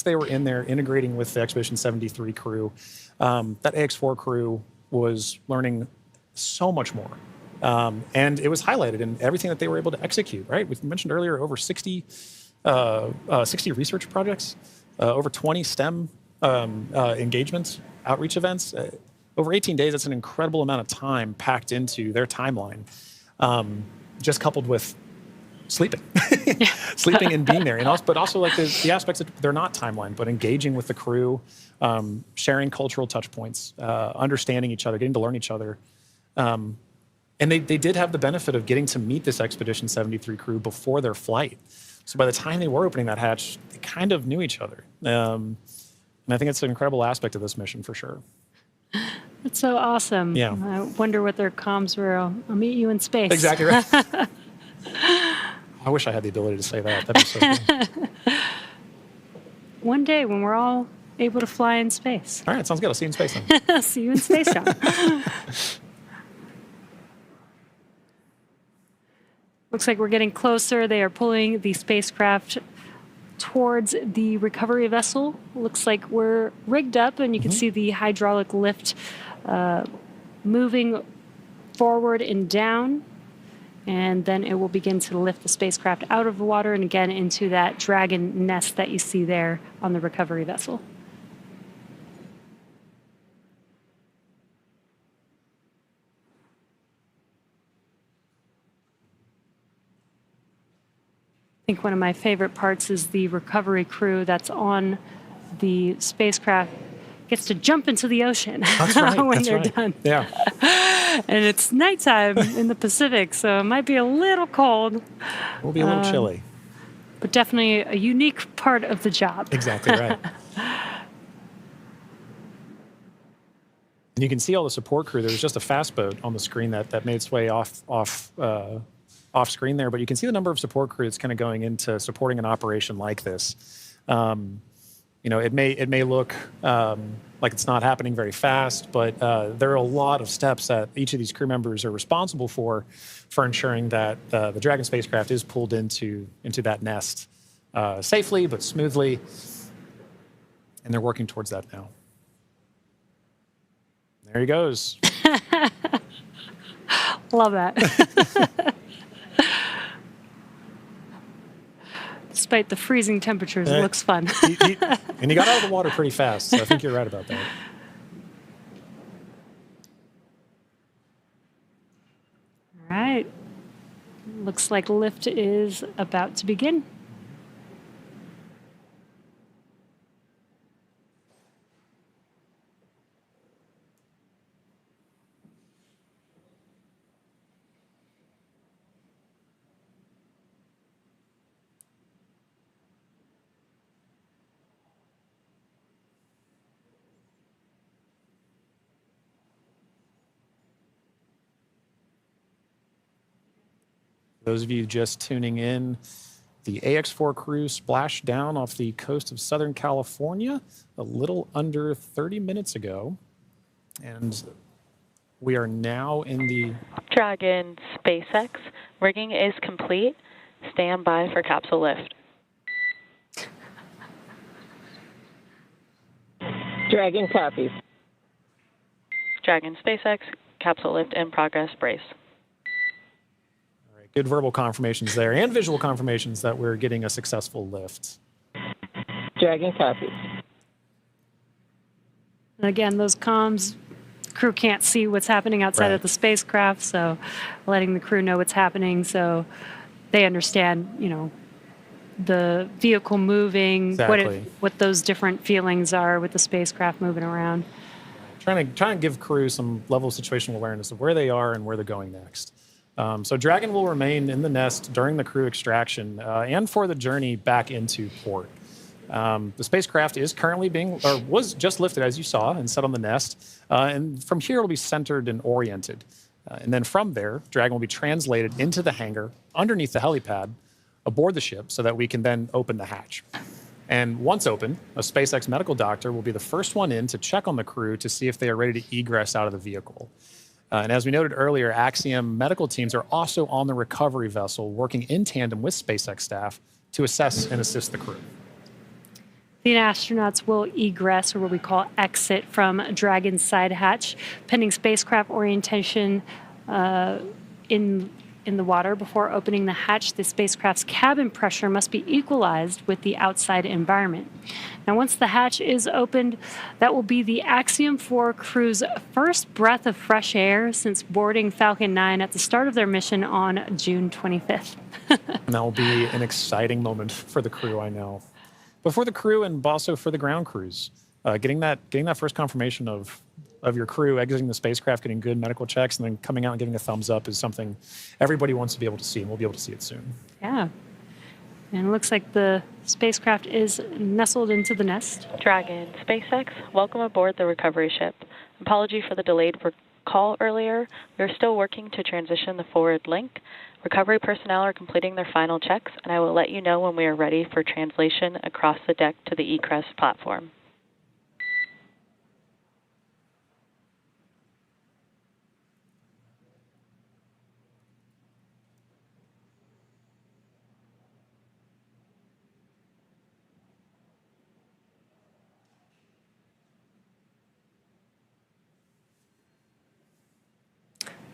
[SPEAKER 2] they were in there integrating with the Expedition 73 crew, that Ax-4 crew was learning so much more. And it was highlighted in everything that they were able to execute, right? We mentioned earlier over 60 research projects, over 20 STEM engagements, outreach events. Over 18 days, that's an incredible amount of time packed into their timeline, just coupled with sleeping, sleeping and being there, and also, but also like the aspects that they're not timeline, but engaging with the crew, sharing cultural touch points, understanding each other, getting to learn each other. And they did have the benefit of getting to meet this Expedition 73 crew before their flight. So by the time they were opening that hatch, they kind of knew each other. And I think it's an incredible aspect of this mission for sure.
[SPEAKER 1] That's so awesome.
[SPEAKER 2] Yeah.
[SPEAKER 1] I wonder what their comms were. I'll meet you in space.
[SPEAKER 2] Exactly right. I wish I had the ability to say that. That'd be so cool.
[SPEAKER 1] One day when we're all able to fly in space.
[SPEAKER 2] All right, sounds good. I'll see you in space then.
[SPEAKER 1] See you in space, John. Looks like we're getting closer. They are pulling the spacecraft towards the recovery vessel. Looks like we're rigged up, and you can see the hydraulic lift moving forward and down. And then it will begin to lift the spacecraft out of the water and again into that Dragon nest that you see there on the recovery vessel. I think one of my favorite parts is the recovery crew that's on the spacecraft gets to jump into the ocean when they're done.
[SPEAKER 2] Yeah.
[SPEAKER 1] And it's nighttime in the Pacific, so it might be a little cold.
[SPEAKER 2] We'll be a little chilly.
[SPEAKER 1] But definitely a unique part of the job.
[SPEAKER 2] Exactly right. And you can see all the support crew. There was just a fast boat on the screen that made its way off screen there, but you can see the number of support crew that's kind of going into supporting an operation like this. It may look like it's not happening very fast, but there are a lot of steps that each of these crew members are responsible for ensuring that the Dragon spacecraft is pulled into that nest safely but smoothly, and they're working towards that now. There he goes.
[SPEAKER 1] Love that. Despite the freezing temperatures, it looks fun.
[SPEAKER 2] And he got out of the water pretty fast, so I think you're right about that.
[SPEAKER 1] All right. Looks like lift is about to begin.
[SPEAKER 2] Those of you just tuning in, the Ax-4 crew splashed down off the coast of Southern California a little under 30 minutes ago. And we are now in the
[SPEAKER 3] Dragon SpaceX. Rigging is complete. Stand by for capsule lift.
[SPEAKER 4] Dragon copies.
[SPEAKER 3] Dragon SpaceX. Capsule lift in progress. Brace.
[SPEAKER 2] good verbal confirmations there and visual confirmations that we're getting a successful lift.
[SPEAKER 4] Dragon copies.
[SPEAKER 1] And again, those comms, crew can't see what's happening outside of the spacecraft, so letting the crew know what's happening so they understand, you know, the vehicle moving, what those different feelings are with the spacecraft moving around.
[SPEAKER 2] Trying to give crew some level of situational awareness of where they are and where they're going next. So Dragon will remain in the nest during the crew extraction and for the journey back into port. The spacecraft is currently was just lifted, as you saw, and set on the nest. And from here, it'll be centered and oriented. And then from there, Dragon will be translated into the hangar underneath the helipad aboard the ship so that we can then open the hatch. And once open, a SpaceX medical doctor will be the first one in to check on the crew to see if they are ready to egress out of the vehicle. And as we noted earlier, Axiom medical teams are also on the recovery vessel working in tandem with SpaceX staff to assess and assist the crew.
[SPEAKER 1] The astronauts will egress, or what we call exit, from Dragon's side hatch, pending spacecraft orientation in in the water. Before opening the hatch, the spacecraft's cabin pressure must be equalized with the outside environment. Now, once the hatch is opened, that will be the Axiom-4 crew's first breath of fresh air since boarding Falcon 9 at the start of their mission on June 25th.
[SPEAKER 2] And that will be an exciting moment for the crew, I know. But for the crew and also for the ground crews, getting that first confirmation of your crew exiting the spacecraft, getting good medical checks, and then coming out and giving a thumbs up is something everybody wants to be able to see, and we'll be able to see it soon.
[SPEAKER 1] Yeah. And it looks like the spacecraft is nestled into the nest.
[SPEAKER 3] Dragon, SpaceX, welcome aboard the recovery ship. Apology for the delayed call earlier. We are still working to transition the forward link. Recovery personnel are completing their final checks, and I will let you know when we are ready for translation across the deck to the egress platform.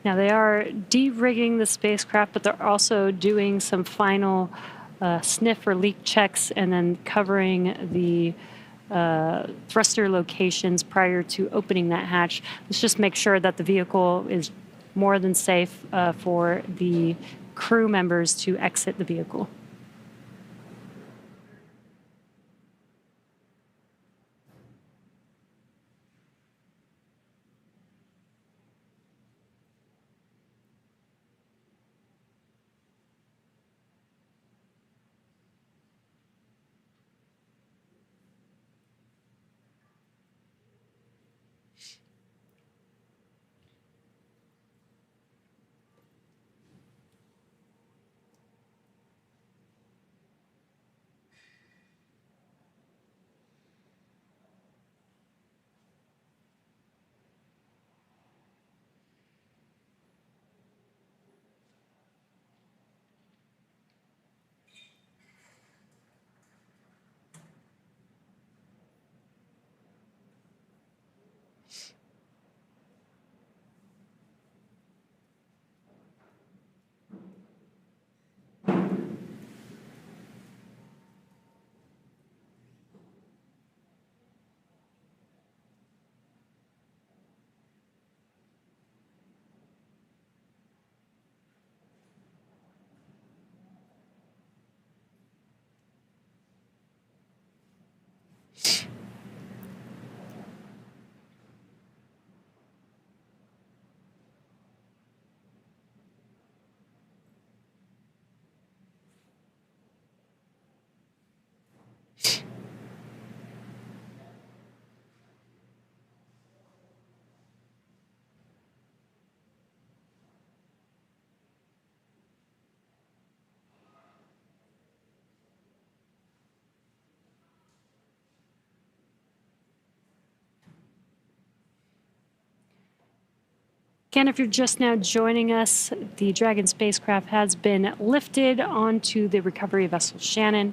[SPEAKER 1] Now, they are de-rigging the spacecraft, but they're also doing some final sniff or leak checks and then covering the thruster locations prior to opening that hatch. Let's just make sure that the vehicle is more than safe for the crew members to exit the vehicle. Again, if you're just now joining us, the Dragon spacecraft has been lifted onto the recovery vessel Shannon.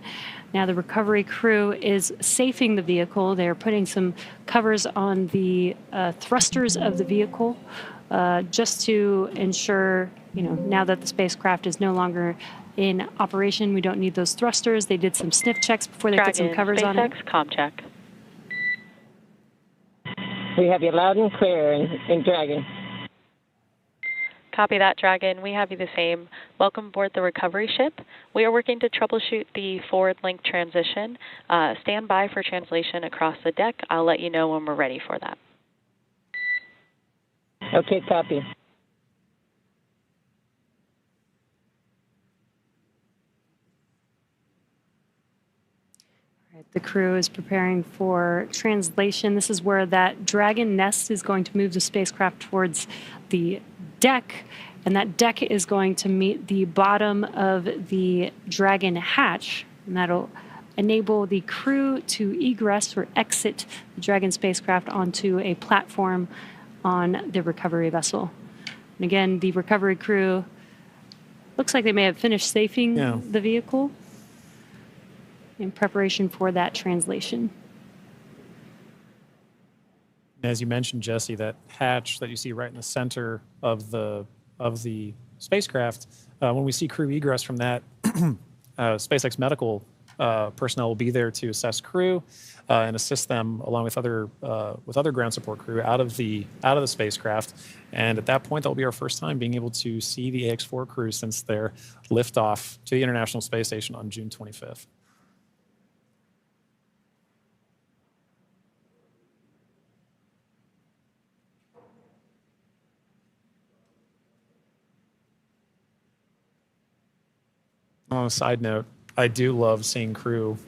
[SPEAKER 1] Now the recovery crew is safing the vehicle. They're putting some covers on the thrusters of the vehicle just to ensure, now that the spacecraft is no longer in operation, we don't need those thrusters. They did some sniff checks before they put some covers on it.
[SPEAKER 3] SpaceX, comm check.
[SPEAKER 4] We have you loud and clear in Dragon.
[SPEAKER 3] Copy that, Dragon. We have you the same. Welcome aboard the recovery ship. We are working to troubleshoot the forward link transition. Stand by for translation across the deck. I'll let you know when we're ready for that.
[SPEAKER 4] Okay, copy.
[SPEAKER 1] The crew is preparing for translation. This is where that Dragon nest is going to move the spacecraft towards the deck, and that deck is going to meet the bottom of the Dragon hatch, and that'll enable the crew to egress or exit the Dragon spacecraft onto a platform on the recovery vessel. And again, the recovery crew looks like they may have finished safing the vehicle in preparation for that translation.
[SPEAKER 2] As you mentioned, Jesse, that hatch that you see right in the center of the spacecraft, when we see crew egress from that, SpaceX medical personnel will be there to assess crew and assist them along with other ground support crew out of the spacecraft. And at that point, that will be our first time being able to see the Ax-4 crew since their liftoff to the International Space Station on June 25th. On a side note, I do love seeing crew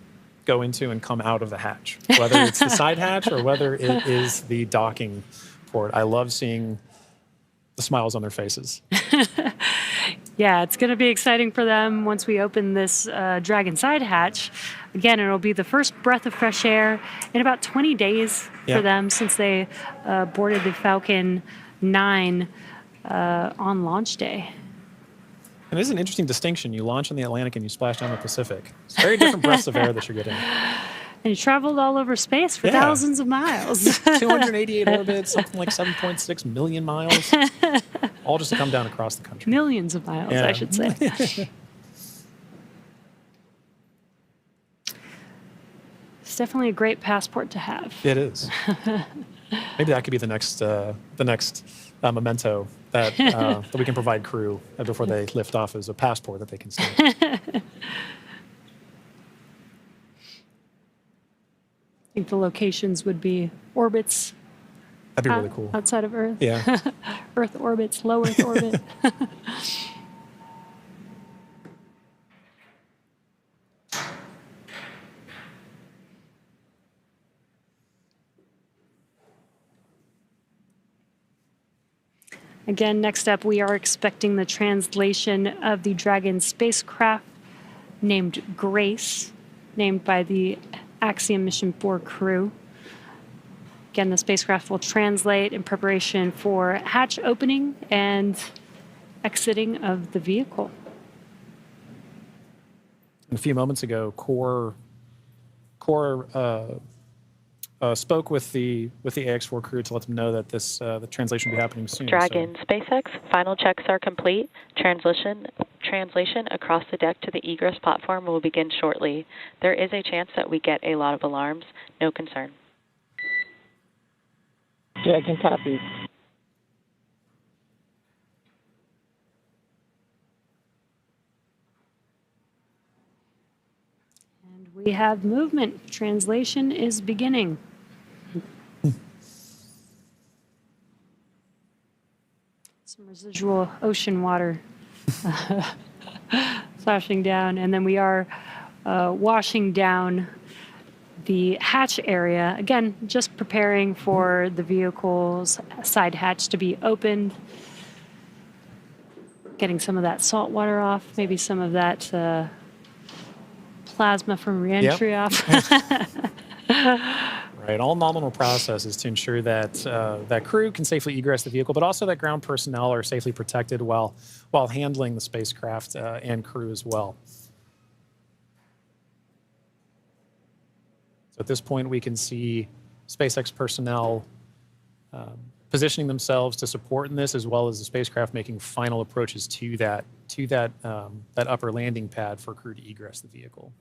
[SPEAKER 2] go into and come out of the hatch, whether it's the side hatch or whether it is the docking port. I love seeing the smiles on their faces.
[SPEAKER 1] Yeah, it's going to be exciting for them once we open this Dragon side hatch. Again, it'll be the first breath of fresh air in about 20 days for them since they boarded the Falcon 9 on launch day.
[SPEAKER 2] And it is an interesting distinction. You launch in the Atlantic and you splash down the Pacific. It's very different breaths of air that you're getting.
[SPEAKER 1] And you traveled all over space for thousands of miles.
[SPEAKER 2] 288 orbits, something like 7.6 million miles, all just to come down across the country.
[SPEAKER 1] Millions of miles, I should say. It's definitely a great passport to have.
[SPEAKER 2] It is. Maybe that could be the next memento that we can provide crew before they lift off as a passport that they can see.
[SPEAKER 1] I think the locations would be orbits.
[SPEAKER 2] That'd be really cool.
[SPEAKER 1] Outside of Earth.
[SPEAKER 2] Yeah.
[SPEAKER 1] Earth orbits, low Earth orbit. Again, next up, we are expecting the translation of the Dragon spacecraft named Grace, named by the Axiom Mission 4 crew. Again, the spacecraft will translate in preparation for hatch opening and exiting of the vehicle.
[SPEAKER 2] A few moments ago, Core spoke with the Ax-4 crew to let them know that the translation will be happening soon.
[SPEAKER 3] Dragon, SpaceX, final checks are complete. Translation across the deck to the egress platform will begin shortly. There is a chance that we get a lot of alarms. No concern.
[SPEAKER 4] Dragon copies.
[SPEAKER 1] And we have movement. Translation is beginning. Some residual ocean water splashing down, and then we are washing down the hatch area. Again, just preparing for the vehicle's side hatch to be opened. Getting some of that salt water off, maybe some of that plasma from reentry off.
[SPEAKER 2] Right, all nominal processes to ensure that that crew can safely egress the vehicle, but also that ground personnel are safely protected while handling the spacecraft and crew as well. So at this point, we can see SpaceX personnel positioning themselves to support in this, as well as the spacecraft making final approaches to that upper landing pad for crew to egress the vehicle.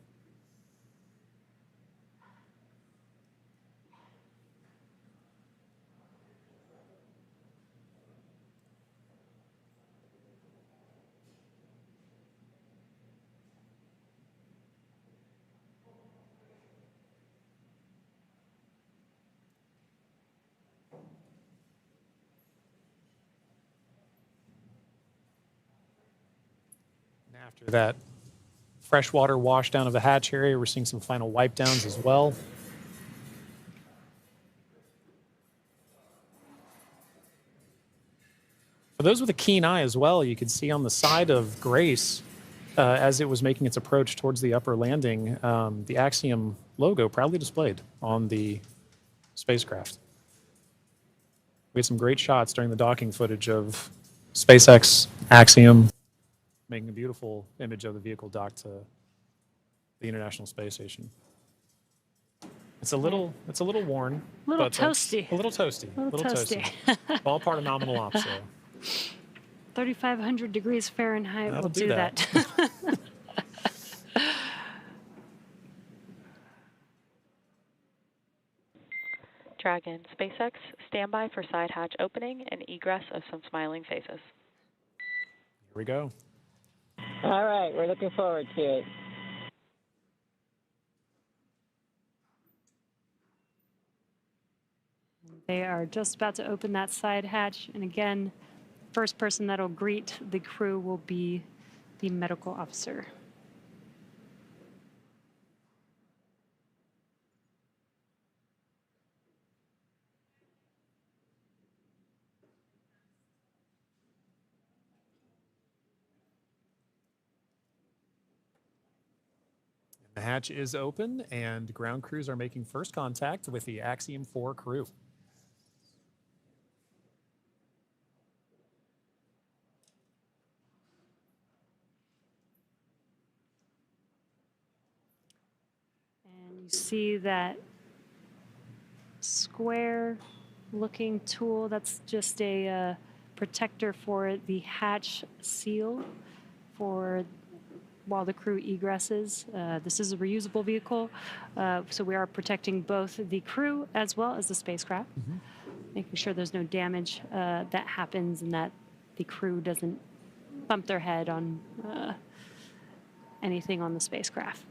[SPEAKER 2] After that freshwater wash down of the hatch area, we're seeing some final wipe downs as well. For those with a keen eye as well, you could see on the side of Grace, as it was making its approach towards the upper landing, the Axiom logo proudly displayed on the spacecraft. We had some great shots during the docking footage of SpaceX, Axiom, making a beautiful image of the vehicle docked to the International Space Station. It's a little worn.
[SPEAKER 1] A little toasty.
[SPEAKER 2] A little toasty.
[SPEAKER 1] A little toasty.
[SPEAKER 2] All part of nominal ops, though.
[SPEAKER 1] 3,500 degrees Fahrenheit
[SPEAKER 2] That'll
[SPEAKER 1] will
[SPEAKER 2] do
[SPEAKER 1] do
[SPEAKER 2] that.
[SPEAKER 1] that.
[SPEAKER 3] Dragon, SpaceX, standby for side hatch opening and egress of some smiling faces.
[SPEAKER 2] Here we go.
[SPEAKER 4] All right, we're looking forward to it.
[SPEAKER 1] They are just about to open that side hatch. And again, first person that'll greet the crew will be the medical officer.
[SPEAKER 2] The hatch is open, and ground crews are making first contact with the Axiom-4 crew.
[SPEAKER 1] And you see that square looking tool, that's just a protector for the hatch seal for while the crew egresses. This is a reusable vehicle, so we are protecting both the crew as well as the spacecraft, making sure there's no damage that happens and that the crew doesn't bump their head on anything on the spacecraft.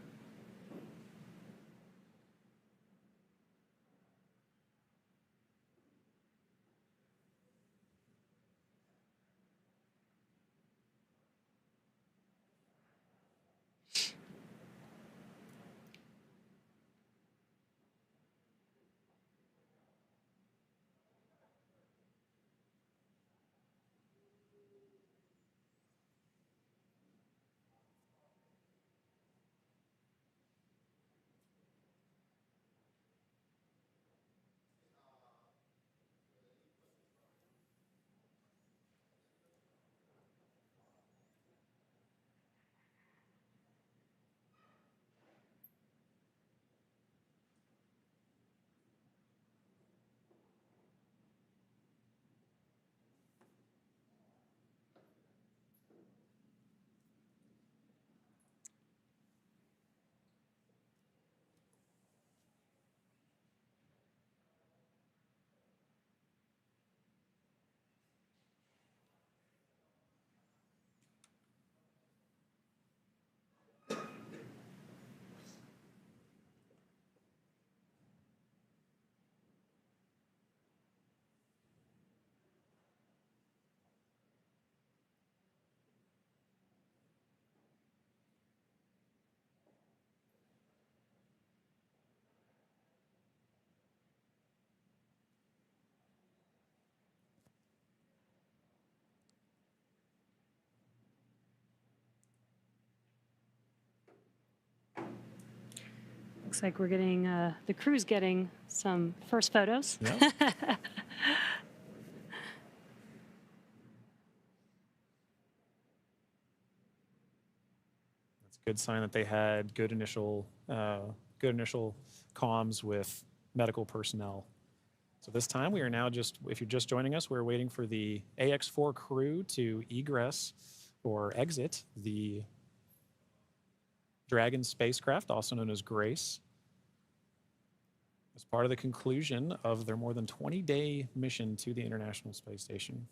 [SPEAKER 1] Looks like we're getting, the crew's getting some first photos.
[SPEAKER 2] Yep. That's a good sign that they had good initial comms with medical personnel. So this time we are now just, if you're just joining us, we're waiting for the Ax-4 crew to egress or exit the Dragon spacecraft, also known as Grace, as part of the conclusion of their more than 20-day mission to the International Space Station.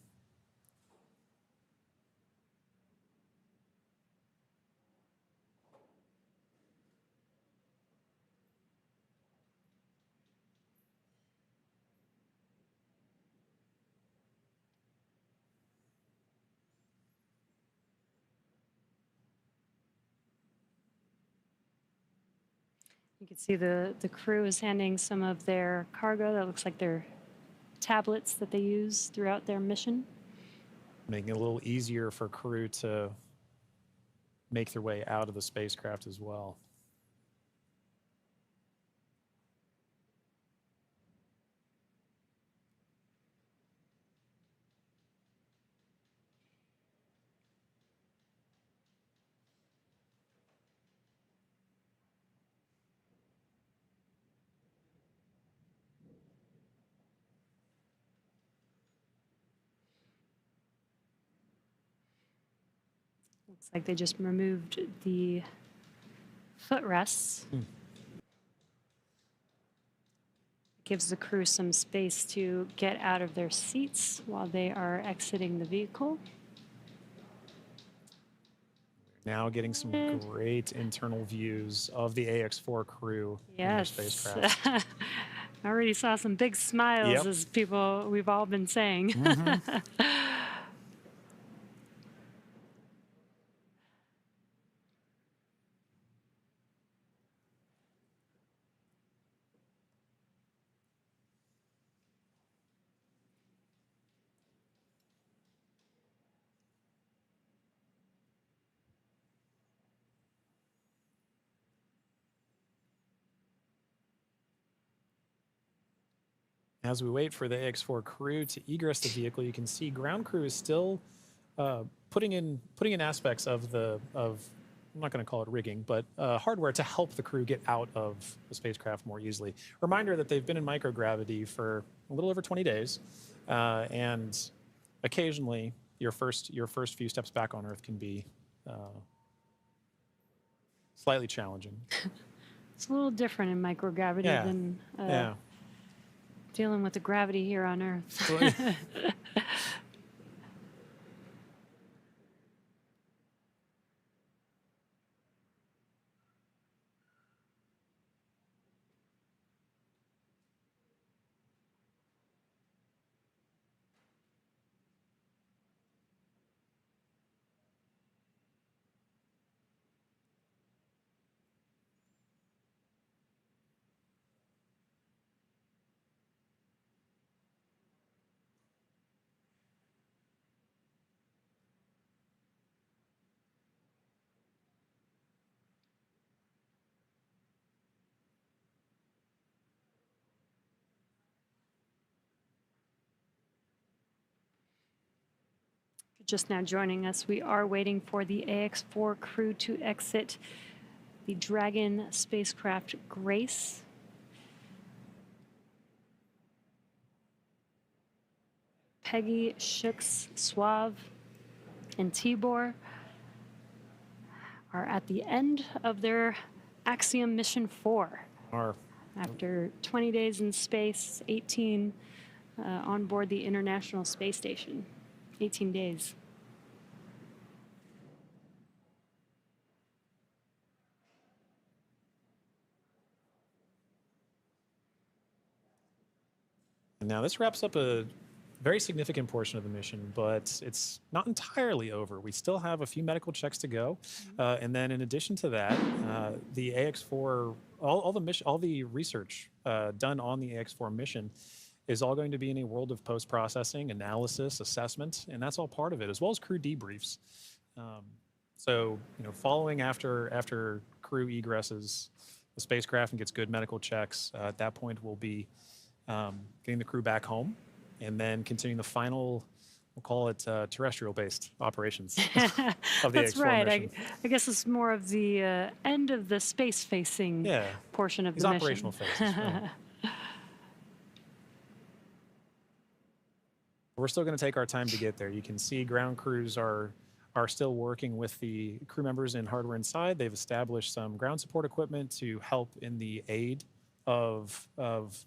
[SPEAKER 1] You can see the crew is handing some of their cargo. That looks like their tablets that they use throughout their mission.
[SPEAKER 2] Making it a little easier for crew to make their way out of the spacecraft as well.
[SPEAKER 1] Looks like they just removed the footrests. Gives the crew some space to get out of their seats while they are exiting the vehicle.
[SPEAKER 2] Now getting some great internal views of the Ax-4 crew in their
[SPEAKER 1] Yes.
[SPEAKER 2] spacecraft.
[SPEAKER 1] I already saw some big smiles,
[SPEAKER 2] Yep.
[SPEAKER 1] as people we've all been saying.
[SPEAKER 2] As we wait for the Ax-4 crew to egress the vehicle, you can see ground crew is still putting in aspects of I'm not going to call it rigging, but hardware to help the crew get out of the spacecraft more easily. Reminder that they've been in microgravity for a little over 20 days, and occasionally your first few steps back on Earth can be slightly challenging.
[SPEAKER 1] It's a little different in microgravity
[SPEAKER 2] Yeah.
[SPEAKER 1] than dealing with the gravity here on Earth. Just now joining us, we are waiting for the Ax-4 crew to exit the Dragon spacecraft Grace. Peggy, Shooks, Suave, and Tibor are at the end of their Axiom Mission 4. After 20 days in space, 18 on board the International Space Station. 18 days.
[SPEAKER 2] And now this wraps up a very significant portion of the mission, but it's not entirely over. We still have a few medical checks to go, and then in addition to that, the Ax-4, all the research done on the Ax-4 mission is all going to be in a world of post-processing, analysis, assessment, and that's all part of it, as well as crew debriefs. So, following after crew egresses the spacecraft and gets good medical checks, at that point we'll be getting the crew back home, and then continuing the final, we'll call it terrestrial-based operations of the
[SPEAKER 1] That's
[SPEAKER 2] Ax-4
[SPEAKER 1] right.
[SPEAKER 2] mission.
[SPEAKER 1] I guess it's more of the end of the space-facing portion of
[SPEAKER 2] These
[SPEAKER 1] the mission.
[SPEAKER 2] operational phases. Right. We're still going to take our time to get there. You can see ground crews are still working with the crew members and hardware inside. They've established some ground support equipment to help in the aid of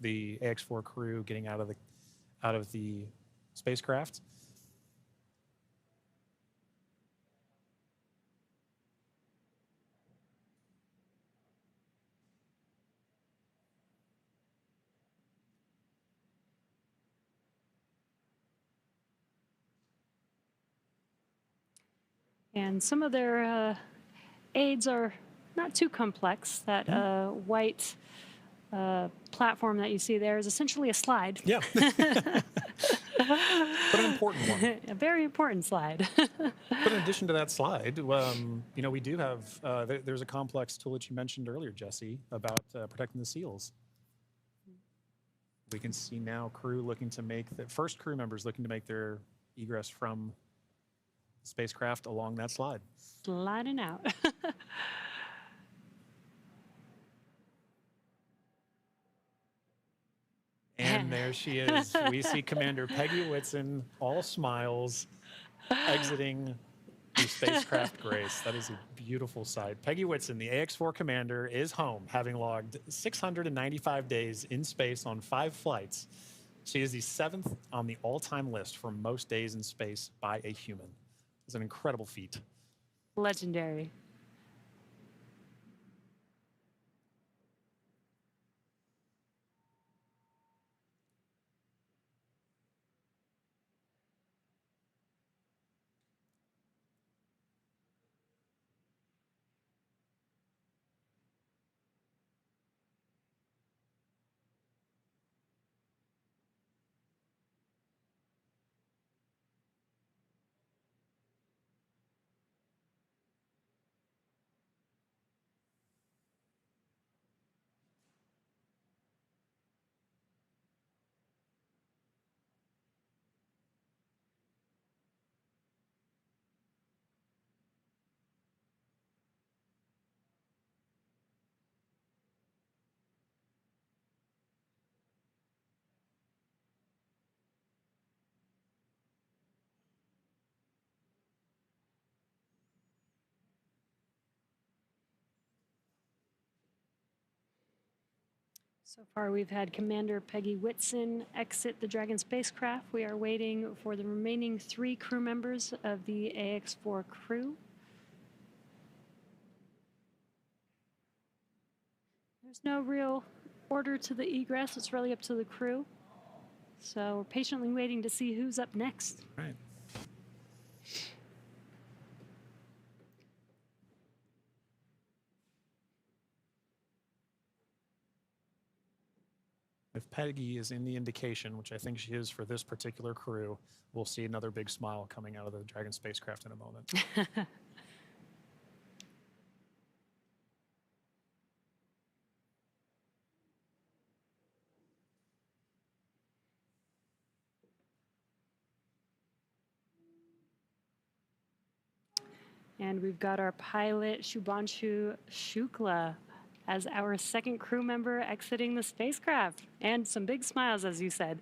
[SPEAKER 2] the Ax-4 crew getting out of the spacecraft.
[SPEAKER 1] And some of their aids are not too complex. That white platform that you see there is essentially a slide.
[SPEAKER 2] Yeah. But an important one.
[SPEAKER 1] A very important slide.
[SPEAKER 2] But in addition to that slide, we do have, there's a complex tool that you mentioned earlier, Jesse, about protecting the seals. We can see now crew looking to make, the first crew members looking to make their egress from the spacecraft along that slide.
[SPEAKER 1] Sliding out.
[SPEAKER 2] And there she is. We see Commander Peggy Whitson, all smiles, exiting The spacecraft Grace. That is a beautiful sight. Peggy Whitson, the Ax-4 commander, is home, having logged 695 days in space on 5 flights. She is the 7th on the all-time list for most days in space by a human. It's an incredible feat.
[SPEAKER 1] Legendary. So far, we've had Commander Peggy Whitson exit the Dragon spacecraft. We are waiting for the remaining 3 crew members of the Ax-4 crew. There's no real order to the egress. It's really up to the crew. So we're patiently waiting to see who's up next.
[SPEAKER 2] Right. If Peggy is in the indication, which I think she is for this particular crew, we'll see another big smile coming out of the Dragon spacecraft in a moment.
[SPEAKER 1] And we've got our pilot, Shubhanshu Shukla, as our 2nd crew member exiting the spacecraft. And some big smiles, as you said.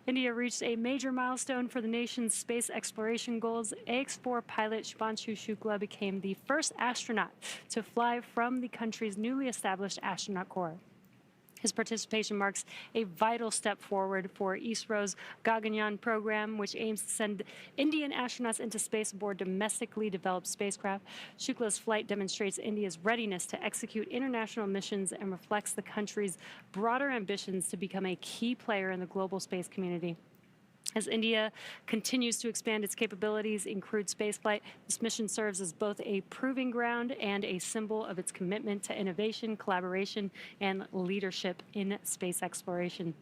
[SPEAKER 1] India reached a major milestone for the nation's space exploration goals. Ax-4 pilot Shubhanshu Shukla became the first astronaut to fly from the country's newly established astronaut corps. His participation marks a vital step forward for ISRO's Gaganyaan program, which aims to send Indian astronauts into space aboard domestically developed spacecraft. Shukla's flight demonstrates India's readiness to execute international missions and reflects the country's broader ambitions to become a key player in the global space community. As India continues to expand its capabilities in crewed spaceflight, this mission serves as both a proving ground and a symbol of its commitment to innovation, collaboration, and leadership in space exploration.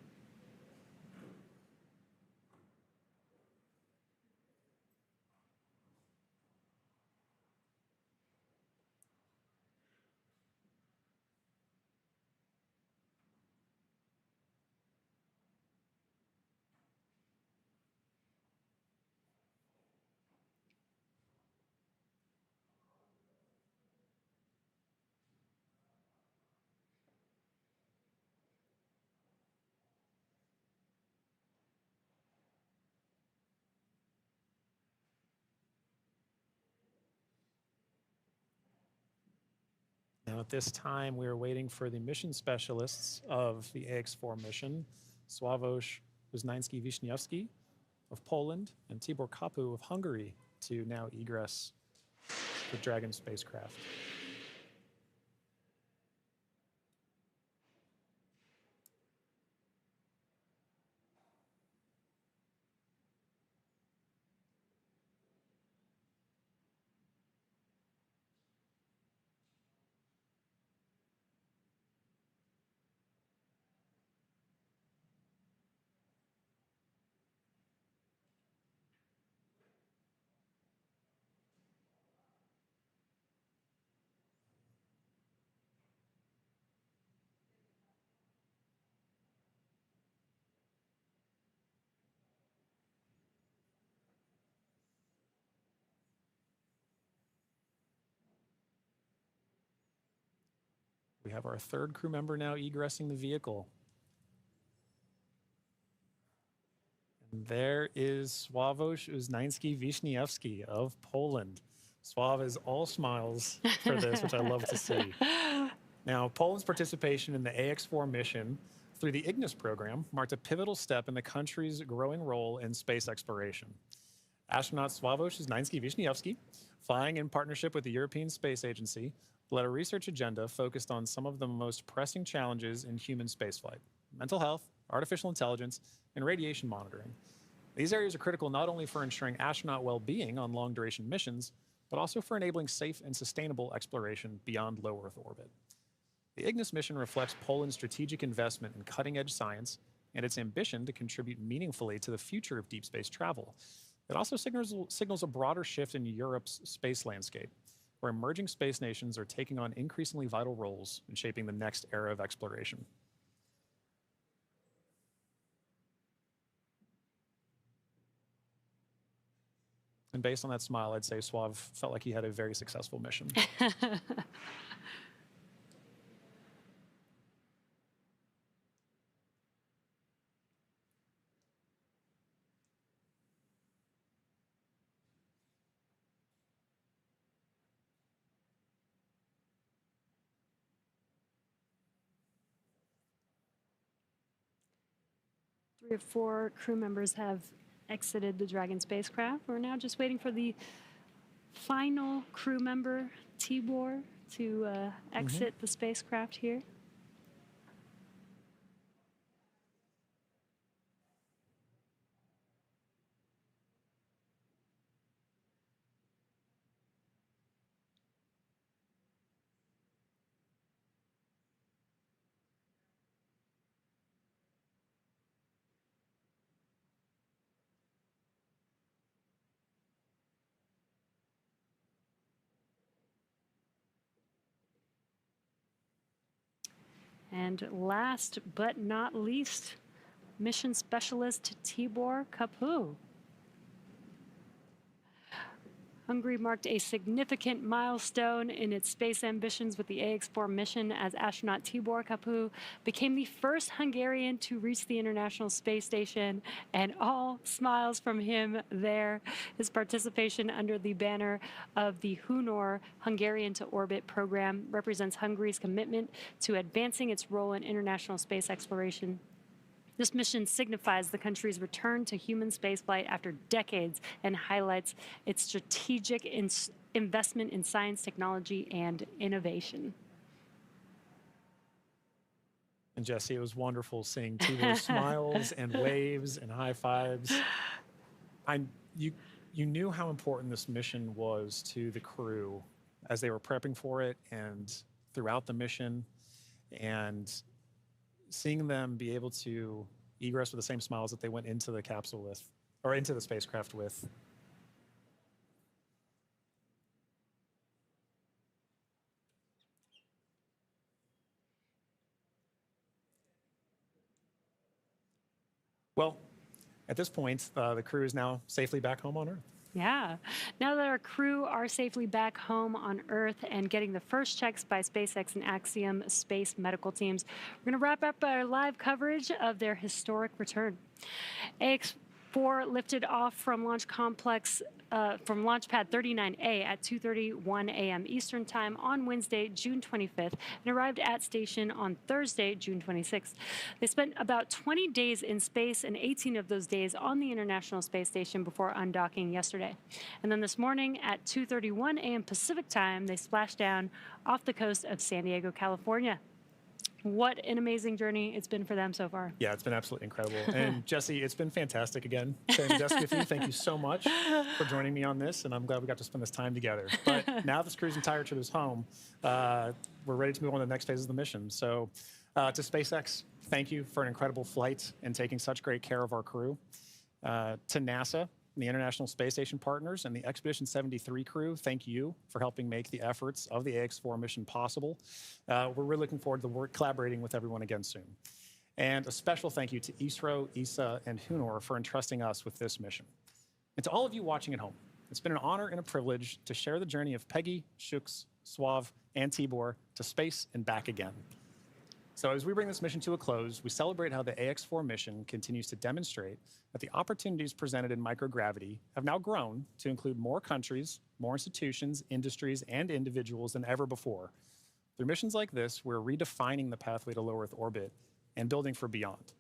[SPEAKER 2] Now, at this time, we are waiting for the mission specialists of the Ax-4 mission, Sławomir Uznański-Wiśniewski of Poland and Tibor Kapu of Hungary, to now egress the Dragon spacecraft. We have our 3rd crew member now egressing the vehicle. And there is Sławomir Uznański-Wiśniewski of Poland. Suave is all smiles for this, which I love to see. Now, Poland's participation in the Ax-4 mission through the Ignis program marked a pivotal step in the country's growing role in space exploration. Astronaut Sławomir Znański-Wiśniewski, flying in partnership with the European Space Agency, led a research agenda focused on some of the most pressing challenges in human spaceflight: mental health, artificial intelligence, and radiation monitoring. These areas are critical not only for ensuring astronaut well-being on long-duration missions, but also for enabling safe and sustainable exploration beyond low Earth orbit. The Ignis mission reflects Poland's strategic investment in cutting-edge science and its ambition to contribute meaningfully to the future of deep space travel. It also signals a broader shift in Europe's space landscape, where emerging space nations are taking on increasingly vital roles in shaping the next era of exploration. And based on that smile, I'd say Suave felt like he had a very successful mission.
[SPEAKER 1] Three of four crew members have exited the Dragon spacecraft. We're now just waiting for the final crew member, Tibor, to exit the spacecraft here. And last but not least, mission specialist Tibor Kapu. Hungary marked a significant milestone in its space ambitions with the Ax-4 mission as astronaut Tibor Kapu became the first Hungarian to reach the International Space Station, and all smiles from him there. His participation under the banner of the Hunor Hungarian to Orbit program represents Hungary's commitment to advancing its role in international space exploration. This mission signifies the country's return to human spaceflight after decades and highlights its strategic investment in science, technology, and innovation.
[SPEAKER 2] And Jesse, it was wonderful seeing Tibor's smiles and waves and high fives. You knew how important this mission was to the crew as they were prepping for it and throughout the mission, and seeing them be able to egress with the same smiles that they went into the capsule with, or into the spacecraft with. Well, at this point, the crew is now safely back home on Earth.
[SPEAKER 1] Yeah. Now that our crew are safely back home on Earth and getting the first checks by SpaceX and Axiom space medical teams, we're going to wrap up our live coverage of their historic return. Ax-4 lifted off from Launch Complex, from Launch Pad 39A at 2:31 a.m. Eastern Time on Wednesday, June 25th, and arrived at station on Thursday, June 26th. They spent about 20 days in space and 18 of those days on the International Space Station before undocking yesterday. And then this morning at 2:31 a.m. Pacific Time, they splashed down off the coast of San Diego, California. What an amazing journey it's been for them so far.
[SPEAKER 2] Yeah, it's been absolutely incredible. And Jesse, it's been fantastic again sharing the desk with you. Thank you so much for joining me on this, and I'm glad we got to spend this time together. But now this crew's entire trip is home, we're ready to move on to the next phase of the mission. So to SpaceX, thank you for an incredible flight and taking such great care of our crew. To NASA, the International Space Station partners, and the Expedition 73 crew, thank you for helping make the efforts of the Ax-4 mission possible. We're really looking forward to collaborating with everyone again soon. And a special thank you to ISRO, ESA, and Hunor for entrusting us with this mission. And to all of you watching at home, it's been an honor and a privilege to share the journey of Peggy, Shooks, Suave, and Tibor to space and back again. So as we bring this mission to a close, we celebrate how the Ax-4 mission continues to demonstrate that the opportunities presented in microgravity have now grown to include more countries, more institutions, industries, and individuals than ever before. Through missions like this, we're redefining the pathway to low Earth orbit and building for beyond.